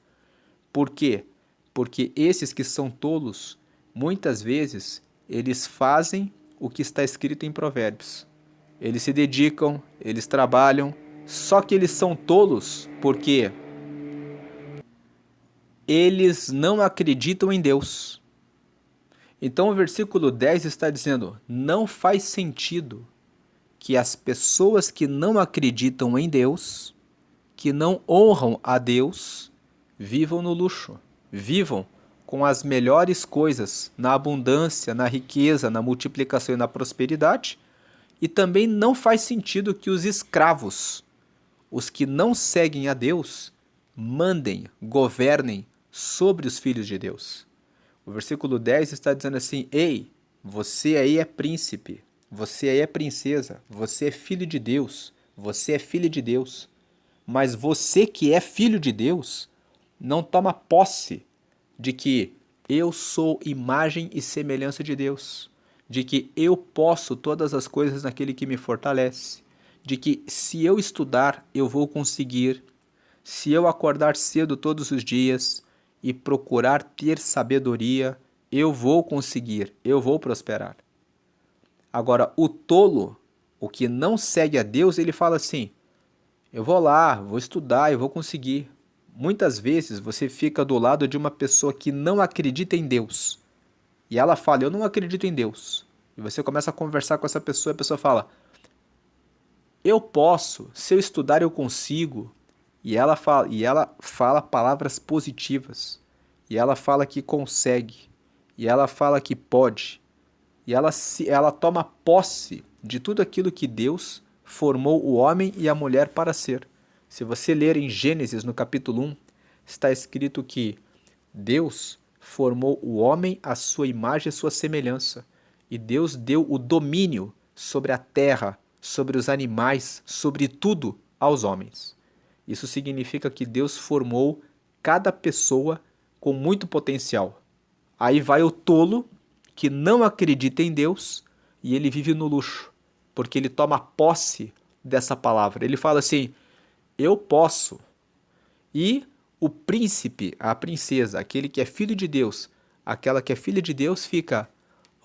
Por quê? Porque esses que são tolos, muitas vezes, eles fazem o que está escrito em Provérbios. Eles se dedicam, eles trabalham, só que eles são tolos porque eles não acreditam em Deus. Então o versículo 10 está dizendo: não faz sentido que as pessoas que não acreditam em Deus, que não honram a Deus, vivam no luxo, vivam com as melhores coisas, na abundância, na riqueza, na multiplicação e na prosperidade. E também não faz sentido que os escravos, os que não seguem a Deus, mandem, governem sobre os filhos de Deus. O versículo 10 está dizendo assim: ei, Você aí é príncipe, você aí é princesa, você é filho de Deus, você é filha de Deus. Mas você que é filho de Deus, não toma posse de que eu sou imagem e semelhança de Deus, de que eu posso todas as coisas naquele que me fortalece, de que se eu estudar, eu vou conseguir, se eu acordar cedo todos os dias e procurar ter sabedoria, eu vou conseguir, eu vou prosperar. Agora, o tolo, o que não segue a Deus, ele fala assim: eu vou lá, vou estudar, eu vou conseguir. Muitas vezes você fica do lado de uma pessoa que não acredita em Deus. E ela fala: eu não acredito em Deus. E você começa a conversar com essa pessoa e a pessoa fala: eu posso, se eu estudar eu consigo. E ela fala palavras positivas. E ela fala que consegue. E ela fala que pode. E ela toma posse de tudo aquilo que Deus formou o homem e a mulher para ser. Se você ler em Gênesis, no capítulo 1, está escrito que Deus formou o homem à sua imagem e sua semelhança. E Deus deu o domínio sobre a terra, sobre os animais, sobre tudo aos homens. Isso significa que Deus formou cada pessoa com muito potencial. Aí vai o tolo que não acredita em Deus e ele vive no luxo, porque ele toma posse dessa palavra. Ele fala assim: eu posso. E o príncipe, a princesa, aquele que é filho de Deus, aquela que é filha de Deus, fica: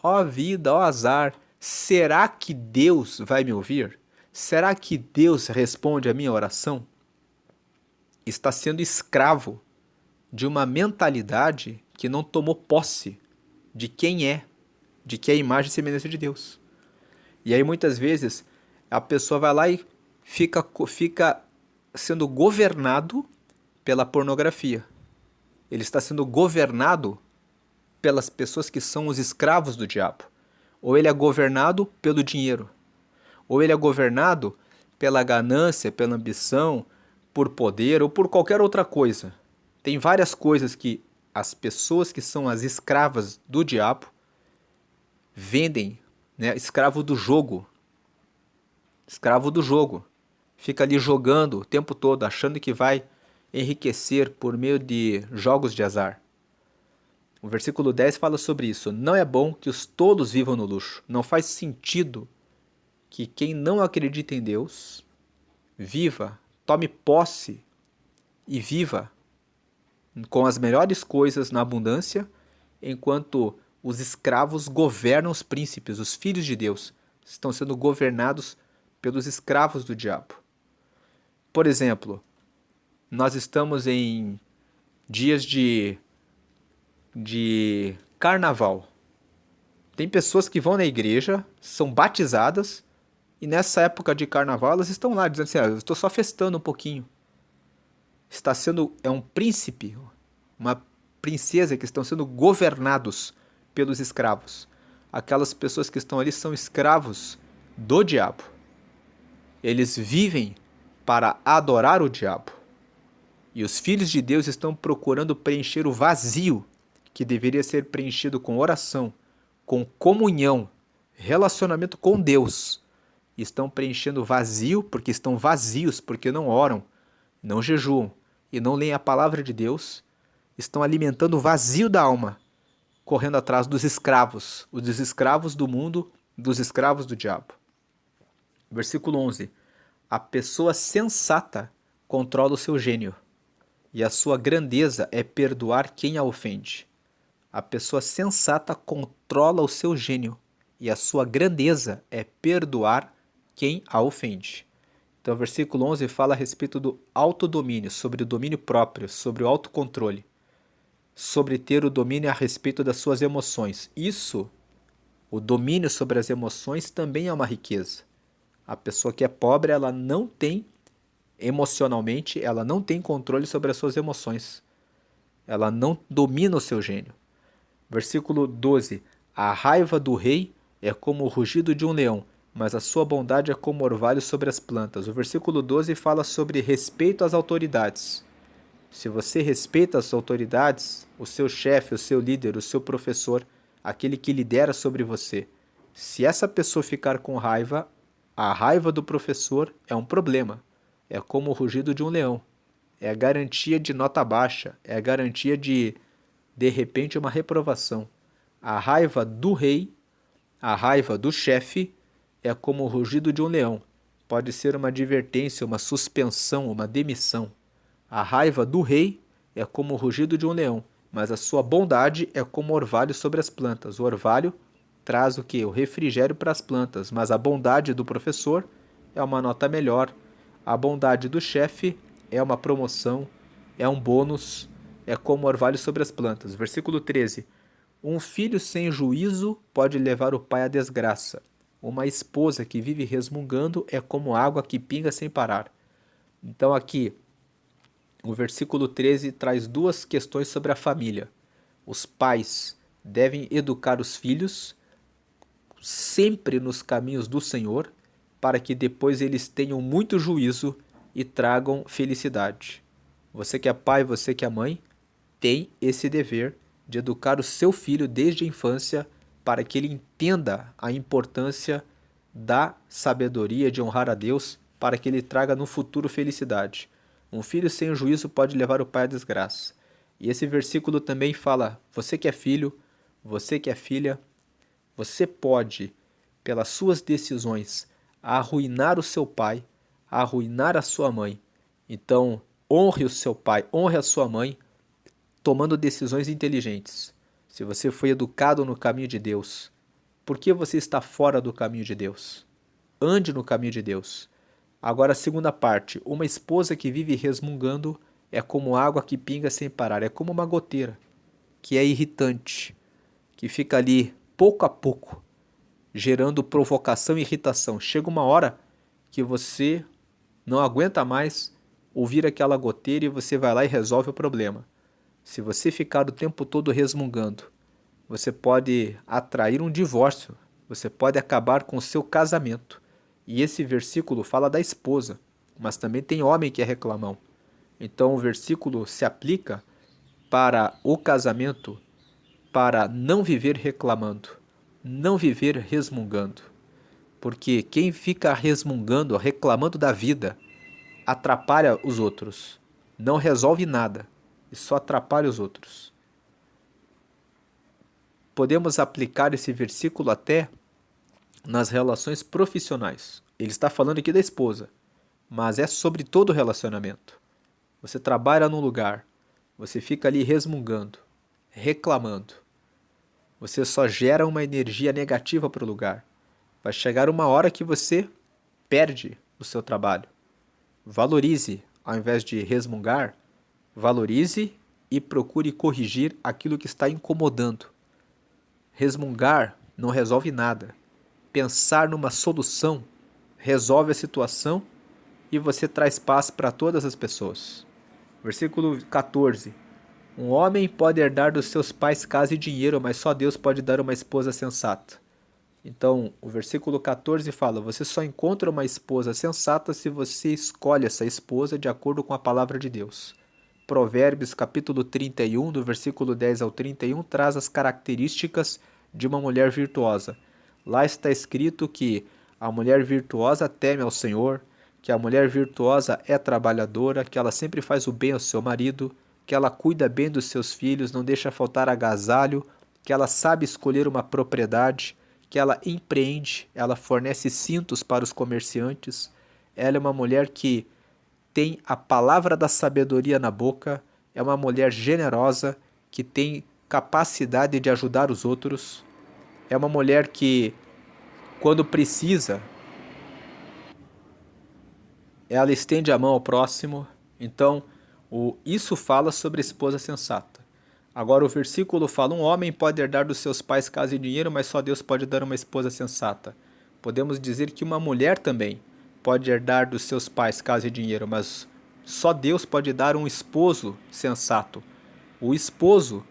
ó vida, ó azar, será que Deus vai me ouvir? Será que Deus responde a minha oração? Está sendo escravo de uma mentalidade que não tomou posse de quem é, de que é a imagem e semelhança de Deus. E aí muitas vezes a pessoa vai lá e fica sendo governado pela pornografia. Ele está sendo governado pelas pessoas que são os escravos do diabo. Ou ele é governado pelo dinheiro. Ou ele é governado pela ganância, pela ambição, por poder ou por qualquer outra coisa. Tem várias coisas que as pessoas que são as escravas do diabo vendem, né? Escravo do jogo. Escravo do jogo. Fica ali jogando o tempo todo, achando que vai enriquecer por meio de jogos de azar. O versículo 10 fala sobre isso. Não é bom que os tolos vivam no luxo. Não faz sentido que quem não acredita em Deus viva, tome posse e viva com as melhores coisas na abundância, enquanto os escravos governam os príncipes, os filhos de Deus, estão sendo governados pelos escravos do diabo. Por exemplo, nós estamos em dias de carnaval. Tem pessoas que vão na igreja, são batizadas, e nessa época de carnaval elas estão lá dizendo assim: eu estou só festando um pouquinho. É um príncipe, uma princesa que estão sendo governados pelos escravos. Aquelas pessoas que estão ali são escravos do diabo. Eles vivem para adorar o diabo. E os filhos de Deus estão procurando preencher o vazio que deveria ser preenchido com oração, com comunhão, relacionamento com Deus. Estão preenchendo vazio porque estão vazios, porque não oram, não jejuam e não leem a palavra de Deus. Estão alimentando o vazio da alma, correndo atrás dos escravos, os escravos do mundo, dos escravos do diabo. Versículo 11. A pessoa sensata controla o seu gênio, e a sua grandeza é perdoar quem a ofende. A pessoa sensata controla o seu gênio, e a sua grandeza é perdoar quem a ofende. Então, o versículo 11 fala a respeito do autodomínio, sobre o domínio próprio, sobre o autocontrole, sobre ter o domínio a respeito das suas emoções. Isso, o domínio sobre as emoções, também é uma riqueza. A pessoa que é pobre, ela não tem, emocionalmente, ela não tem controle sobre as suas emoções. Ela não domina o seu gênio. Versículo 12. A raiva do rei é como o rugido de um leão, mas a sua bondade é como orvalho sobre as plantas. O versículo 12 fala sobre respeito às autoridades. Se você respeita as autoridades, o seu chefe, o seu líder, o seu professor, aquele que lidera sobre você. Se essa pessoa ficar com raiva, a raiva do professor é um problema. É como o rugido de um leão. É a garantia de nota baixa, é a garantia de repente, uma reprovação. A raiva do rei, a raiva do chefe, é como o rugido de um leão. Pode ser uma advertência, uma suspensão, uma demissão. A raiva do rei é como o rugido de um leão, mas a sua bondade é como o orvalho sobre as plantas. O orvalho traz o quê? O refrigério para as plantas, mas a bondade do professor é uma nota melhor. A bondade do chefe é uma promoção, é um bônus, é como o orvalho sobre as plantas. Versículo 13. Um filho sem juízo pode levar o pai à desgraça. Uma esposa que vive resmungando é como água que pinga sem parar. Então aqui, o versículo 13 traz duas questões sobre a família. Os pais devem educar os filhos sempre nos caminhos do Senhor, para que depois eles tenham muito juízo e tragam felicidade. Você que é pai, você que é mãe, tem esse dever de educar o seu filho desde a infância para que ele entenda a importância da sabedoria, de honrar a Deus, para que ele traga no futuro felicidade. Um filho sem juízo pode levar o pai à desgraça. E esse versículo também fala: você que é filho, você que é filha, você pode, pelas suas decisões, arruinar o seu pai, arruinar a sua mãe. Então, honre o seu pai, honre a sua mãe, tomando decisões inteligentes. Se você foi educado no caminho de Deus, por que você está fora do caminho de Deus? Ande no caminho de Deus. Agora, a segunda parte. Uma esposa que vive resmungando é como água que pinga sem parar. É como uma goteira, que é irritante, que fica ali pouco a pouco, gerando provocação e irritação. Chega uma hora que você não aguenta mais ouvir aquela goteira e você vai lá e resolve o problema. Se você ficar o tempo todo resmungando, você pode atrair um divórcio, você pode acabar com o seu casamento. E esse versículo fala da esposa, mas também tem homem que é reclamão. Então o versículo se aplica para o casamento, para não viver reclamando, não viver resmungando. Porque quem fica resmungando, reclamando da vida, atrapalha os outros, não resolve nada e só atrapalha os outros. Podemos aplicar esse versículo até nas relações profissionais. Ele está falando aqui da esposa, mas é sobre todo o relacionamento. Você trabalha num lugar, você fica ali resmungando, reclamando. Você só gera uma energia negativa para o lugar. Vai chegar uma hora que você perde o seu trabalho. Valorize, ao invés de resmungar, valorize e procure corrigir aquilo que está incomodando. Resmungar não resolve nada. Pensar numa solução resolve a situação e você traz paz para todas as pessoas. Versículo 14. Um homem pode herdar dos seus pais casa e dinheiro, mas só Deus pode dar uma esposa sensata. Então, o versículo 14 fala: você só encontra uma esposa sensata se você escolhe essa esposa de acordo com a palavra de Deus. Provérbios capítulo 31, do versículo 10 ao 31, traz as características de uma mulher virtuosa. Lá está escrito que a mulher virtuosa teme ao Senhor, que a mulher virtuosa é trabalhadora, que ela sempre faz o bem ao seu marido, que ela cuida bem dos seus filhos, não deixa faltar agasalho, que ela sabe escolher uma propriedade, que ela empreende, ela fornece cintos para os comerciantes. Ela é uma mulher que tem a palavra da sabedoria na boca, é uma mulher generosa, que tem capacidade de ajudar os outros, é uma mulher que, quando precisa, ela estende a mão ao próximo. Então, isso fala sobre a esposa sensata. Agora o versículo fala: um homem pode herdar dos seus pais casa e dinheiro, mas só Deus pode dar uma esposa sensata. Podemos dizer que uma mulher também pode herdar dos seus pais casa e dinheiro, mas só Deus pode dar um esposo sensato. O esposo,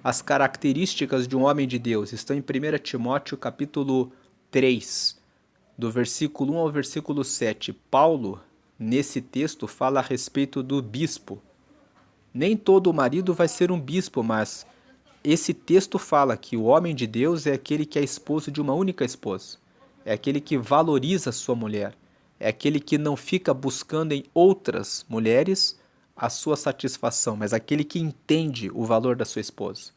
as características de um homem de Deus estão em 1 Timóteo capítulo 3, do versículo 1 ao versículo 7. Paulo, nesse texto, fala a respeito do bispo. Nem todo marido vai ser um bispo, mas esse texto fala que o homem de Deus é aquele que é esposo de uma única esposa. É aquele que valoriza a sua mulher. É aquele que não fica buscando em outras mulheres a sua satisfação, mas aquele que entende o valor da sua esposa.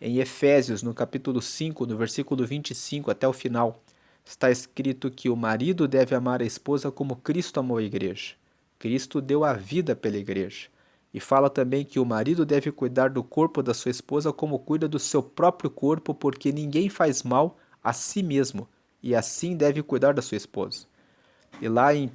Em Efésios, no capítulo 5, no versículo 25 até o final, está escrito que o marido deve amar a esposa como Cristo amou a igreja. Cristo deu a vida pela igreja. E fala também que o marido deve cuidar do corpo da sua esposa como cuida do seu próprio corpo, porque ninguém faz mal a si mesmo, e assim deve cuidar da sua esposa. E lá em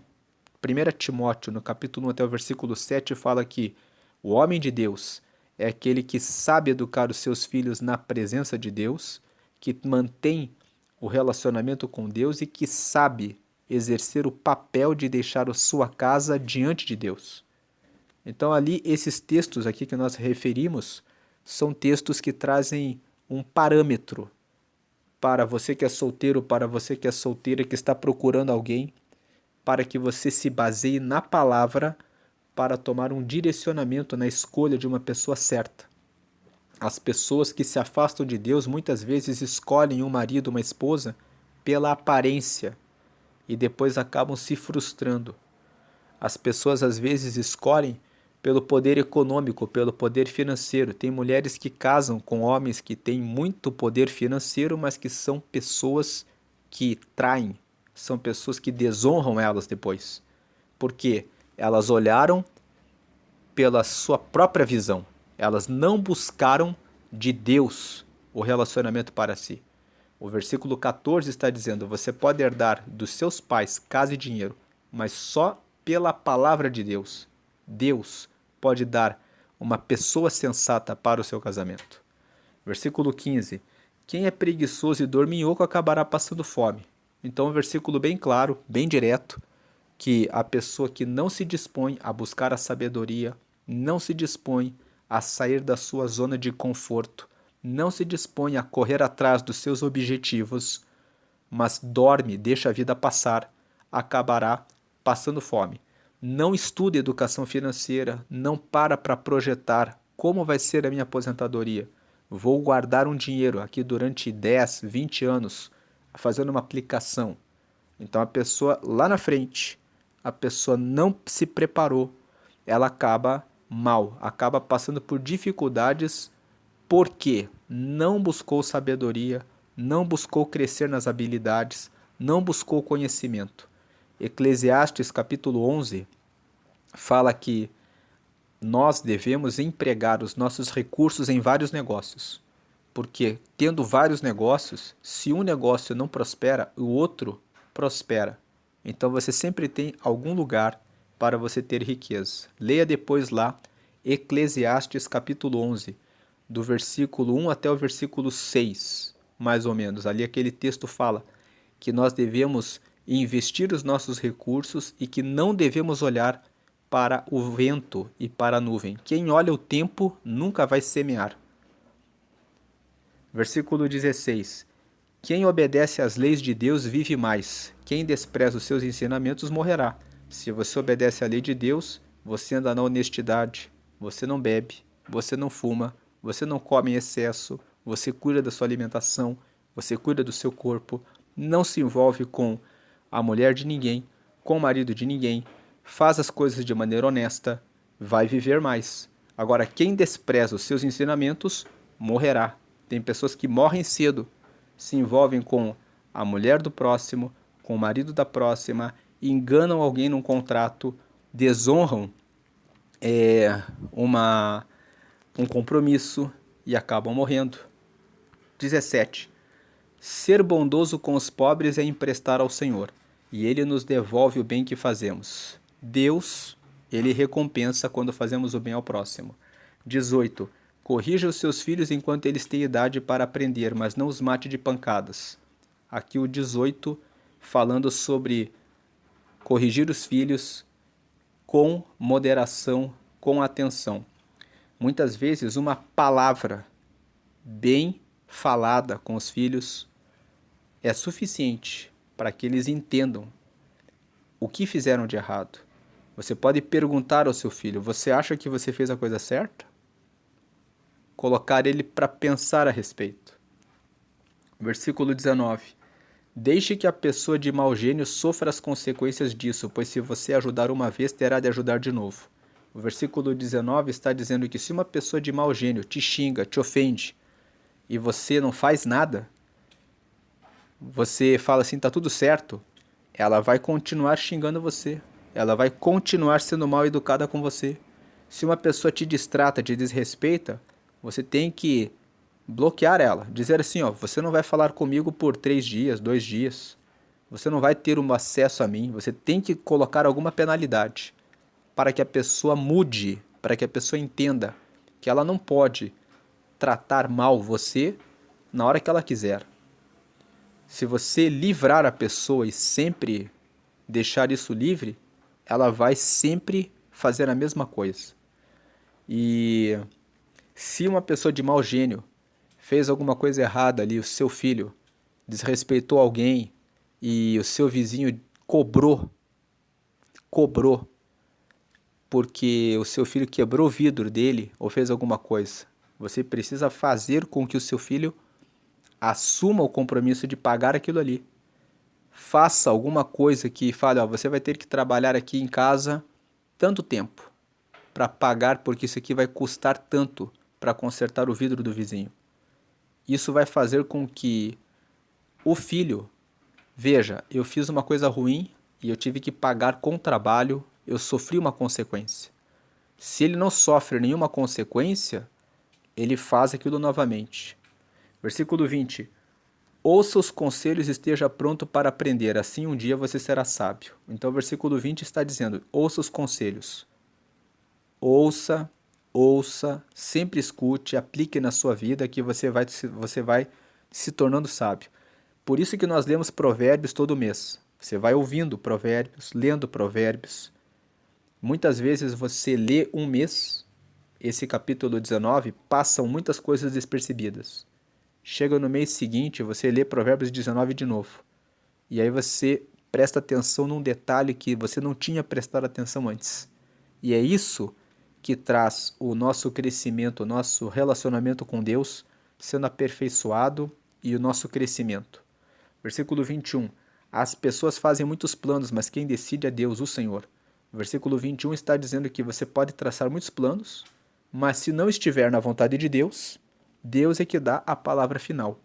1 Timóteo, no capítulo 1 até o versículo 7, fala que o homem de Deus é aquele que sabe educar os seus filhos na presença de Deus, que mantém o relacionamento com Deus e que sabe exercer o papel de deixar a sua casa diante de Deus. Então, ali, esses textos aqui que nós referimos são textos que trazem um parâmetro para você que é solteiro, para você que é solteira, que está procurando alguém, para que você se baseie na palavra para tomar um direcionamento na escolha de uma pessoa certa. As pessoas que se afastam de Deus muitas vezes escolhem um marido, uma esposa, pela aparência e depois acabam se frustrando. As pessoas às vezes escolhem pelo poder econômico, pelo poder financeiro. Tem mulheres que casam com homens que têm muito poder financeiro, mas que são pessoas que traem, são pessoas que desonram elas depois. Porque elas olharam pela sua própria visão. Elas não buscaram de Deus o relacionamento para si. O versículo 14 está dizendo: você pode herdar dos seus pais casa e dinheiro, mas só pela palavra de Deus. Deus pode dar uma pessoa sensata para o seu casamento. Versículo 15: quem é preguiçoso e dorminhoco acabará passando fome. Então, um versículo bem claro, bem direto, que a pessoa que não se dispõe a buscar a sabedoria, não se dispõe a sair da sua zona de conforto, não se dispõe a correr atrás dos seus objetivos, mas dorme, deixa a vida passar, acabará passando fome. Não estuda educação financeira, não para projetar como vai ser a minha aposentadoria. Vou guardar um dinheiro aqui durante 10, 20 anos, fazendo uma aplicação. Então a pessoa lá na frente, a pessoa não se preparou, ela acaba mal, acaba passando por dificuldades porque não buscou sabedoria, não buscou crescer nas habilidades, não buscou conhecimento. Eclesiastes capítulo 11 fala que nós devemos empregar os nossos recursos em vários negócios. Porque tendo vários negócios, se um negócio não prospera, o outro prospera. Então você sempre tem algum lugar para você ter riqueza. Leia depois lá Eclesiastes capítulo 11, do versículo 1 até o versículo 6, mais ou menos. Ali aquele texto fala que nós devemos investir os nossos recursos e que não devemos olhar para o vento e para a nuvem. Quem olha o tempo nunca vai semear. Versículo 16. Quem obedece às leis de Deus vive mais. Quem despreza os seus ensinamentos morrerá. Se você obedece à lei de Deus, você anda na honestidade, você não bebe, você não fuma, você não come em excesso, você cuida da sua alimentação, você cuida do seu corpo, não se envolve com a mulher de ninguém, com o marido de ninguém, faz as coisas de maneira honesta, vai viver mais. Agora, quem despreza os seus ensinamentos morrerá. Tem pessoas que morrem cedo, se envolvem com a mulher do próximo, com o marido da próxima, enganam alguém num contrato, desonram um compromisso e acabam morrendo. 17. Ser bondoso com os pobres é emprestar ao Senhor, e Ele nos devolve o bem que fazemos. Deus, Ele recompensa quando fazemos o bem ao próximo. 18. Corrija os seus filhos enquanto eles têm idade para aprender, mas não os mate de pancadas. Aqui o 18 falando sobre corrigir os filhos com moderação, com atenção. Muitas vezes uma palavra bem falada com os filhos é suficiente para que eles entendam o que fizeram de errado. Você pode perguntar ao seu filho: você acha que você fez a coisa certa? colocar ele para pensar a respeito. Versículo 19. Deixe que a pessoa de mau gênio sofra as consequências disso, pois se você ajudar uma vez, terá de ajudar de novo. O versículo 19 está dizendo que se uma pessoa de mau gênio te xinga, te ofende, e você não faz nada, você fala assim, tá tudo certo, ela vai continuar xingando você. Ela vai continuar sendo mal educada com você. Se uma pessoa te distrata, te desrespeita, você tem que bloquear ela. Dizer assim, ó, você não vai falar comigo por 3 dias, 2 dias. Você não vai ter um acesso a mim. Você tem que colocar alguma penalidade para que a pessoa mude, para que a pessoa entenda que ela não pode tratar mal você na hora que ela quiser. Se você livrar a pessoa e sempre deixar isso livre, ela vai sempre fazer a mesma coisa. E se uma pessoa de mau gênio fez alguma coisa errada ali, o seu filho desrespeitou alguém e o seu vizinho cobrou porque o seu filho quebrou o vidro dele ou fez alguma coisa. Você precisa fazer com que o seu filho assuma o compromisso de pagar aquilo ali. Faça alguma coisa que fale, ó, você vai ter que trabalhar aqui em casa tanto tempo para pagar porque isso aqui vai custar tanto para consertar o vidro do vizinho. Isso vai fazer com que o filho veja, eu fiz uma coisa ruim e eu tive que pagar com trabalho, eu sofri uma consequência. Se ele não sofre nenhuma consequência, ele faz aquilo novamente. Versículo 20. Ouça os conselhos e esteja pronto para aprender, assim um dia você será sábio. Então o versículo 20 está dizendo, ouça os conselhos. Ouça, sempre escute, aplique na sua vida que você vai se tornando sábio. Por isso que nós lemos provérbios todo mês. Você vai ouvindo provérbios, lendo provérbios. Muitas vezes você lê um mês, esse capítulo 19, passam muitas coisas despercebidas. Chega no mês seguinte, você lê Provérbios 19 de novo. E aí você presta atenção num detalhe que você não tinha prestado atenção antes. E é isso que traz o nosso crescimento, o nosso relacionamento com Deus sendo aperfeiçoado e o nosso crescimento. Versículo 21. As pessoas fazem muitos planos, mas quem decide é Deus, o Senhor. O versículo 21 está dizendo que você pode traçar muitos planos, mas se não estiver na vontade de Deus, Deus é que dá a palavra final.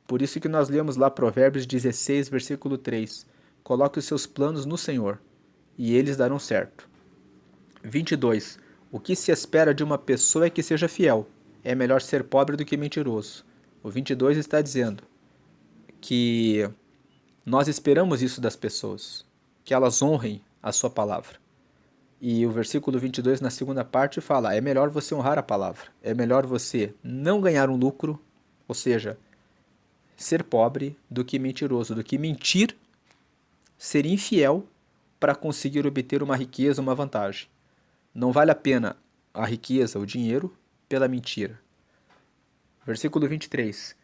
Por isso que nós lemos lá Provérbios 16, versículo 3. Coloque os seus planos no Senhor, e eles darão certo. 22. O que se espera de uma pessoa é que seja fiel. É melhor ser pobre do que mentiroso. O 22 está dizendo que nós esperamos isso das pessoas, que elas honrem a sua palavra. E o versículo 22, na segunda parte, fala, é melhor você honrar a palavra. É melhor você não ganhar um lucro, ou seja, ser pobre, do que mentiroso, do que mentir, ser infiel para conseguir obter uma riqueza, uma vantagem. Não vale a pena a riqueza, o dinheiro, pela mentira. Versículo 23.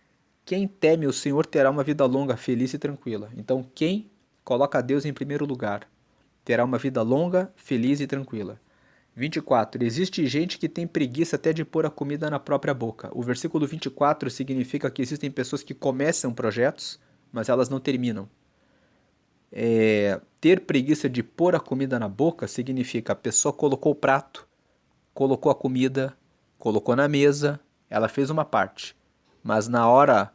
Quem teme o Senhor terá uma vida longa, feliz e tranquila. Então, quem coloca Deus em primeiro lugar terá uma vida longa, feliz e tranquila. 24. Existe gente que tem preguiça até de pôr a comida na própria boca. O versículo 24 significa que existem pessoas que começam projetos, mas elas não terminam. Ter preguiça de pôr a comida na boca significa a pessoa colocou o prato, colocou a comida, colocou na mesa, ela fez uma parte. Mas na hora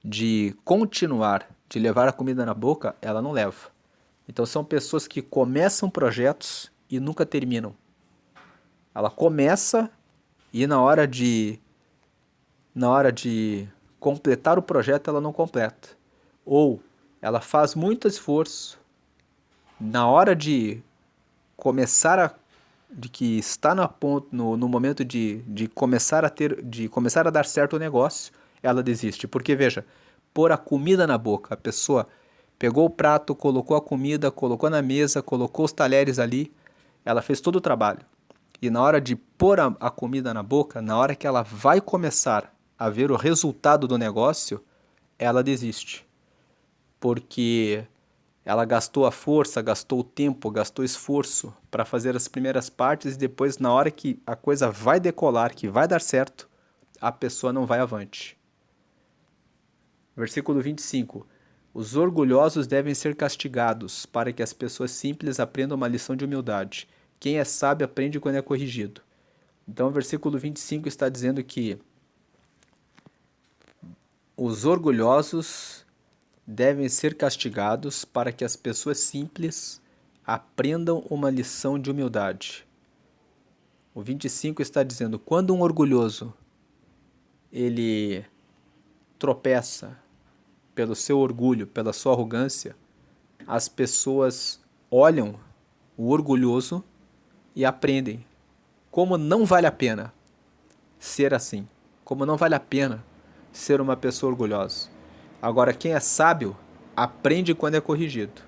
de continuar, de levar a comida na boca, ela não leva. Então são pessoas que começam projetos e nunca terminam. Ela começa e na hora de completar o projeto ela não completa. Ou ela faz muito esforço, na hora de começar de que está no momento de começar a dar certo o negócio, ela desiste. Porque veja, pôr a comida na boca, a pessoa pegou o prato, colocou a comida, colocou na mesa, colocou os talheres ali, ela fez todo o trabalho. E na hora de pôr a comida na boca, na hora que ela vai começar a ver o resultado do negócio, ela desiste. Porque ela gastou a força, gastou o tempo, gastou esforço para fazer as primeiras partes e depois, na hora que a coisa vai decolar, que vai dar certo, a pessoa não vai avante. Versículo 25. Os orgulhosos devem ser castigados, para que as pessoas simples aprendam uma lição de humildade. Quem é sábio aprende quando é corrigido. Então, o versículo 25 está dizendo que os orgulhosos devem ser castigados para que as pessoas simples aprendam uma lição de humildade. O 25 está dizendo, quando um orgulhoso ele tropeça pelo seu orgulho, pela sua arrogância, as pessoas olham o orgulhoso e aprendem como não vale a pena ser assim, como não vale a pena ser uma pessoa orgulhosa. Agora, quem é sábio aprende quando é corrigido.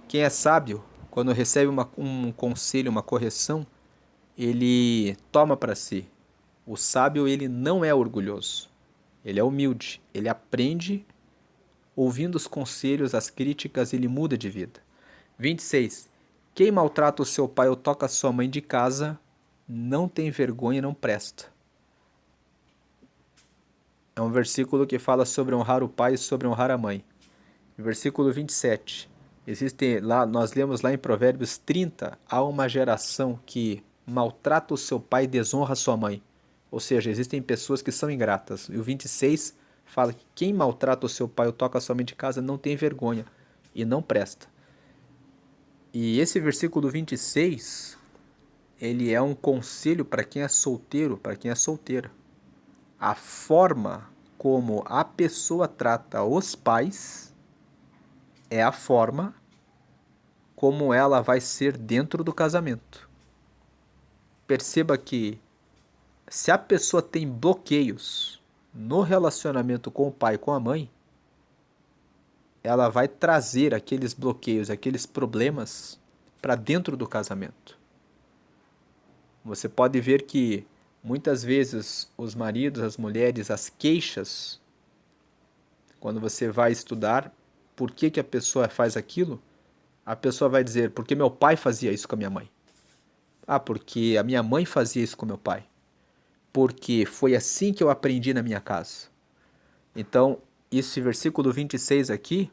Quem é sábio, quando recebe um conselho, uma correção, ele toma para si. O sábio, ele não é orgulhoso. Ele é humilde. Ele aprende, ouvindo os conselhos, as críticas, ele muda de vida. 26. Quem maltrata o seu pai ou toca a sua mãe de casa, não tem vergonha e não presta. É um versículo que fala sobre honrar o pai e sobre honrar a mãe. Versículo 27. Nós lemos lá em Provérbios 30, há uma geração que maltrata o seu pai e desonra a sua mãe. Ou seja, existem pessoas que são ingratas. E o 26 fala que quem maltrata o seu pai ou toca a sua mãe de casa não tem vergonha e não presta. E esse versículo 26, ele é um conselho para quem é solteiro, para quem é solteira. A forma como a pessoa trata os pais é a forma como ela vai ser dentro do casamento. Perceba que se a pessoa tem bloqueios no relacionamento com o pai e com a mãe, ela vai trazer aqueles bloqueios, aqueles problemas para dentro do casamento. Você pode ver que muitas vezes os maridos, as mulheres, as queixas, quando você vai estudar por que a pessoa faz aquilo, a pessoa vai dizer, porque meu pai fazia isso com a minha mãe. Ah, porque a minha mãe fazia isso com meu pai. Porque foi assim que eu aprendi na minha casa. Então, esse versículo 26 aqui,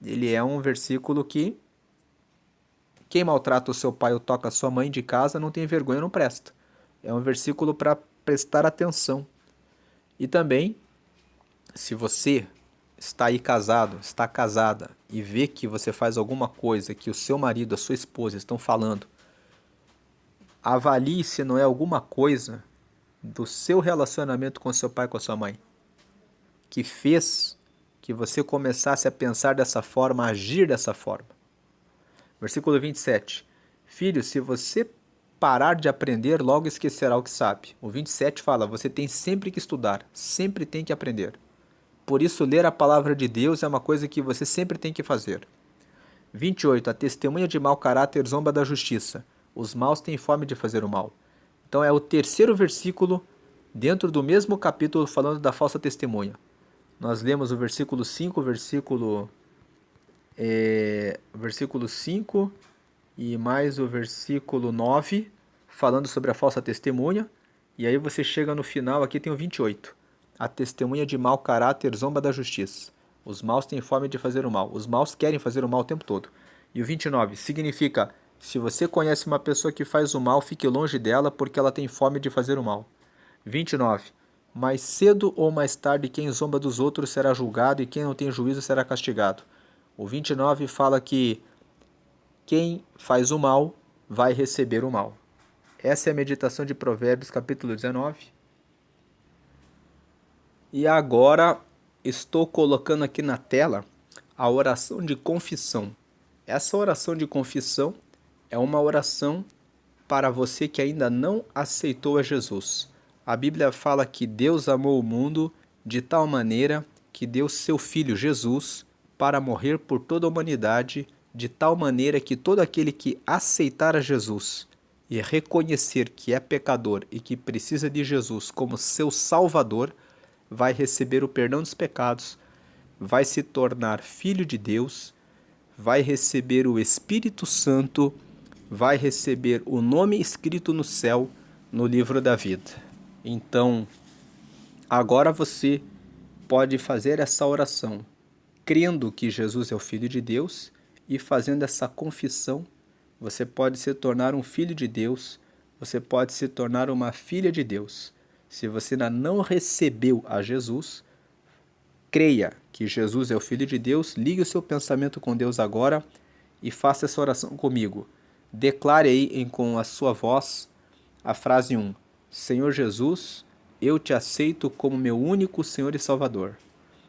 ele é um versículo que quem maltrata o seu pai ou toca a sua mãe de casa não tem vergonha, não presta. É um versículo para prestar atenção. E também, se você está aí casado, está casada e vê que você faz alguma coisa que o seu marido, a sua esposa estão falando, avalie se não é alguma coisa do seu relacionamento com seu pai e com a sua mãe que fez que você começasse a pensar dessa forma, a agir dessa forma. Versículo 27. Filho, se você parar de aprender, logo esquecerá o que sabe. O 27 fala, você tem sempre que estudar, sempre tem que aprender. Por isso, ler a palavra de Deus é uma coisa que você sempre tem que fazer. 28. A testemunha de mau caráter zomba da justiça. Os maus têm fome de fazer o mal. Então é o terceiro versículo dentro do mesmo capítulo falando da falsa testemunha. Nós lemos o versículo 5, versículo 5 e mais o versículo 9 falando sobre a falsa testemunha. E aí você chega no final, aqui tem o 28. A testemunha de mau caráter zomba da justiça. Os maus têm fome de fazer o mal. Os maus querem fazer o mal o tempo todo. E o 29 significa, se você conhece uma pessoa que faz o mal, fique longe dela porque ela tem fome de fazer o mal. 29. Mais cedo ou mais tarde quem zomba dos outros será julgado e quem não tem juízo será castigado. O 29 fala que quem faz o mal vai receber o mal. Essa é a meditação de Provérbios, capítulo 19. E agora estou colocando aqui na tela a oração de confissão. Essa oração de confissão é uma oração para você que ainda não aceitou a Jesus. A Bíblia fala que Deus amou o mundo de tal maneira que deu seu Filho Jesus para morrer por toda a humanidade, de tal maneira que todo aquele que aceitar a Jesus e reconhecer que é pecador e que precisa de Jesus como seu Salvador, vai receber o perdão dos pecados, vai se tornar filho de Deus, vai receber o Espírito Santo, vai receber o nome escrito no céu, no livro da vida. Então, Agora você pode fazer essa oração crendo que Jesus é o Filho de Deus e fazendo essa confissão, você pode se tornar um filho de Deus, você pode se tornar uma filha de Deus. Se você ainda não recebeu a Jesus, creia que Jesus é o Filho de Deus, ligue o seu pensamento com Deus agora e faça essa oração comigo. Declare aí com a sua voz a frase 1. Senhor Jesus, eu te aceito como meu único Senhor e Salvador.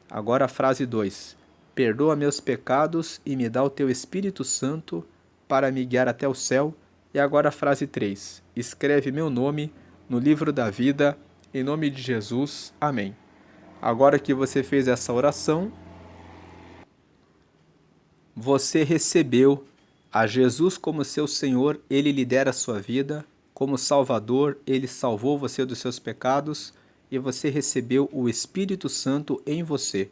Agora a frase 2. Perdoa meus pecados e me dá o teu Espírito Santo para me guiar até o céu. E agora a frase 3. Escreve meu nome no livro da vida, em nome de Jesus. Amém. Agora que você fez essa oração, você recebeu a Jesus como seu Senhor, Ele lidera a sua vida. Como Salvador, Ele salvou você dos seus pecados e você recebeu o Espírito Santo em você.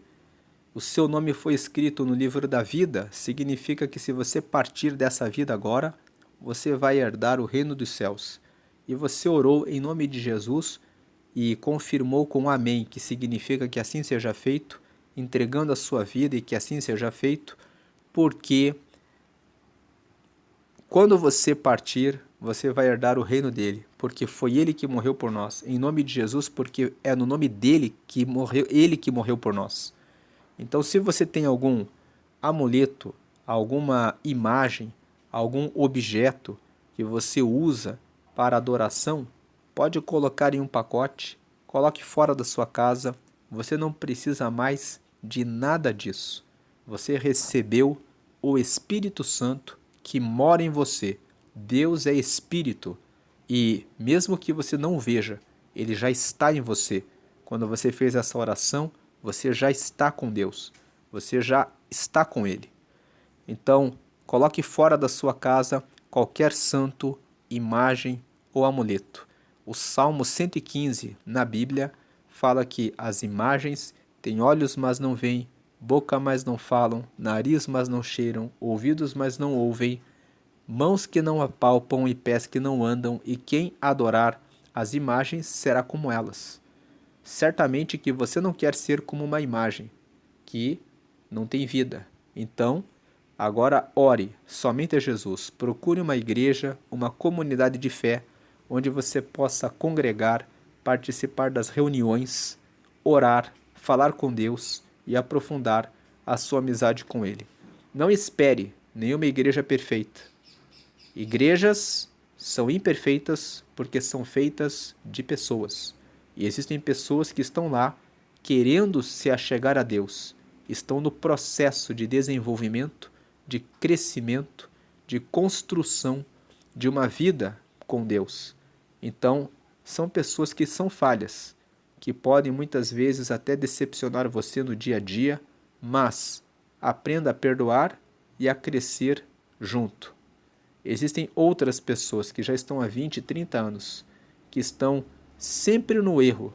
O seu nome foi escrito no livro da vida, significa que se você partir dessa vida agora, você vai herdar o reino dos céus. E você orou em nome de Jesus e confirmou com amém, que significa que assim seja feito, entregando a sua vida e que assim seja feito, porque quando você partir, você vai herdar o reino dele, porque foi ele que morreu por nós. Em nome de Jesus, porque é no nome dele que morreu, ele que morreu por nós. Então, se você tem algum amuleto, alguma imagem, algum objeto que você usa para adoração, pode colocar em um pacote, coloque fora da sua casa. Você não precisa mais de nada disso. Você recebeu o Espírito Santo que mora em você. Deus é Espírito e, mesmo que você não o veja, ele já está em você. Quando você fez essa oração, você já está com Deus, você já está com Ele. Então, coloque fora da sua casa qualquer santo, imagem ou amuleto. O Salmo 115 na Bíblia fala que as imagens têm olhos, mas não veem, boca, mas não falam, nariz, mas não cheiram, ouvidos, mas não ouvem, mãos que não apalpam e pés que não andam, e quem adorar as imagens será como elas. Certamente que você não quer ser como uma imagem que não tem vida. Então, agora ore somente a Jesus. Procure uma igreja, uma comunidade de fé, onde você possa congregar, participar das reuniões, orar, falar com Deus e aprofundar a sua amizade com Ele. Não espere nenhuma igreja perfeita. Igrejas são imperfeitas porque são feitas de pessoas. E existem pessoas que estão lá querendo se achegar a Deus, estão no processo de desenvolvimento, de crescimento, de construção de uma vida com Deus. Então, são pessoas que são falhas, que podem muitas vezes até decepcionar você no dia a dia, mas aprenda a perdoar e a crescer junto. Existem outras pessoas que já estão há 20, 30 anos, que estão sempre no erro,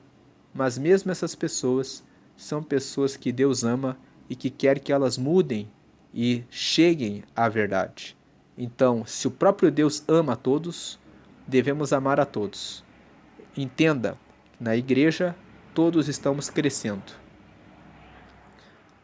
mas mesmo essas pessoas são pessoas que Deus ama e que quer que elas mudem e cheguem à verdade. Então, se o próprio Deus ama a todos, devemos amar a todos. Entenda, na igreja todos estamos crescendo.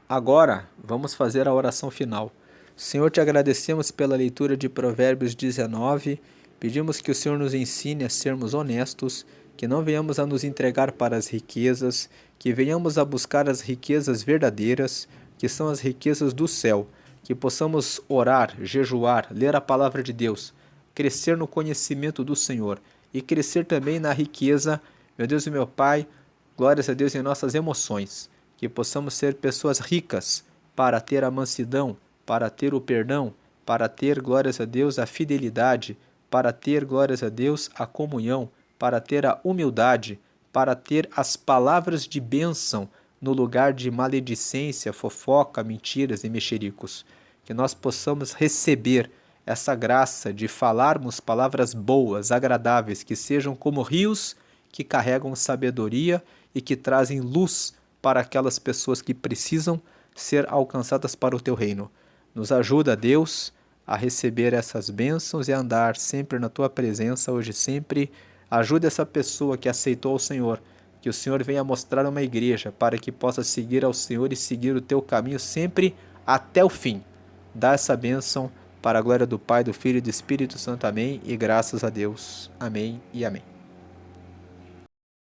Agora, vamos fazer a oração final. Senhor, te agradecemos pela leitura de Provérbios 19. Pedimos que o Senhor nos ensine a sermos honestos, que não venhamos a nos entregar para as riquezas, que venhamos a buscar as riquezas verdadeiras, que são as riquezas do céu, que possamos orar, jejuar, ler a palavra de Deus, crescer no conhecimento do Senhor e crescer também na riqueza, meu Deus e meu Pai, glórias a Deus em nossas emoções, que possamos ser pessoas ricas para ter a mansidão, para ter o perdão, para ter, glórias a Deus, a fidelidade, para ter, glórias a Deus, a comunhão, para ter a humildade, para ter as palavras de bênção no lugar de maledicência, fofoca, mentiras e mexericos. Que nós possamos receber essa graça de falarmos palavras boas, agradáveis, que sejam como rios que carregam sabedoria e que trazem luz para aquelas pessoas que precisam ser alcançadas para o teu reino. Nos ajuda, Deus, a receber essas bênçãos e a andar sempre na tua presença, hoje e sempre. Ajuda essa pessoa que aceitou o Senhor, Que o Senhor venha mostrar uma igreja para que possa seguir ao Senhor e seguir o teu caminho sempre até o fim. Dá essa bênção para a glória do Pai, do Filho e do Espírito Santo. Amém. E graças a Deus. Amém e amém.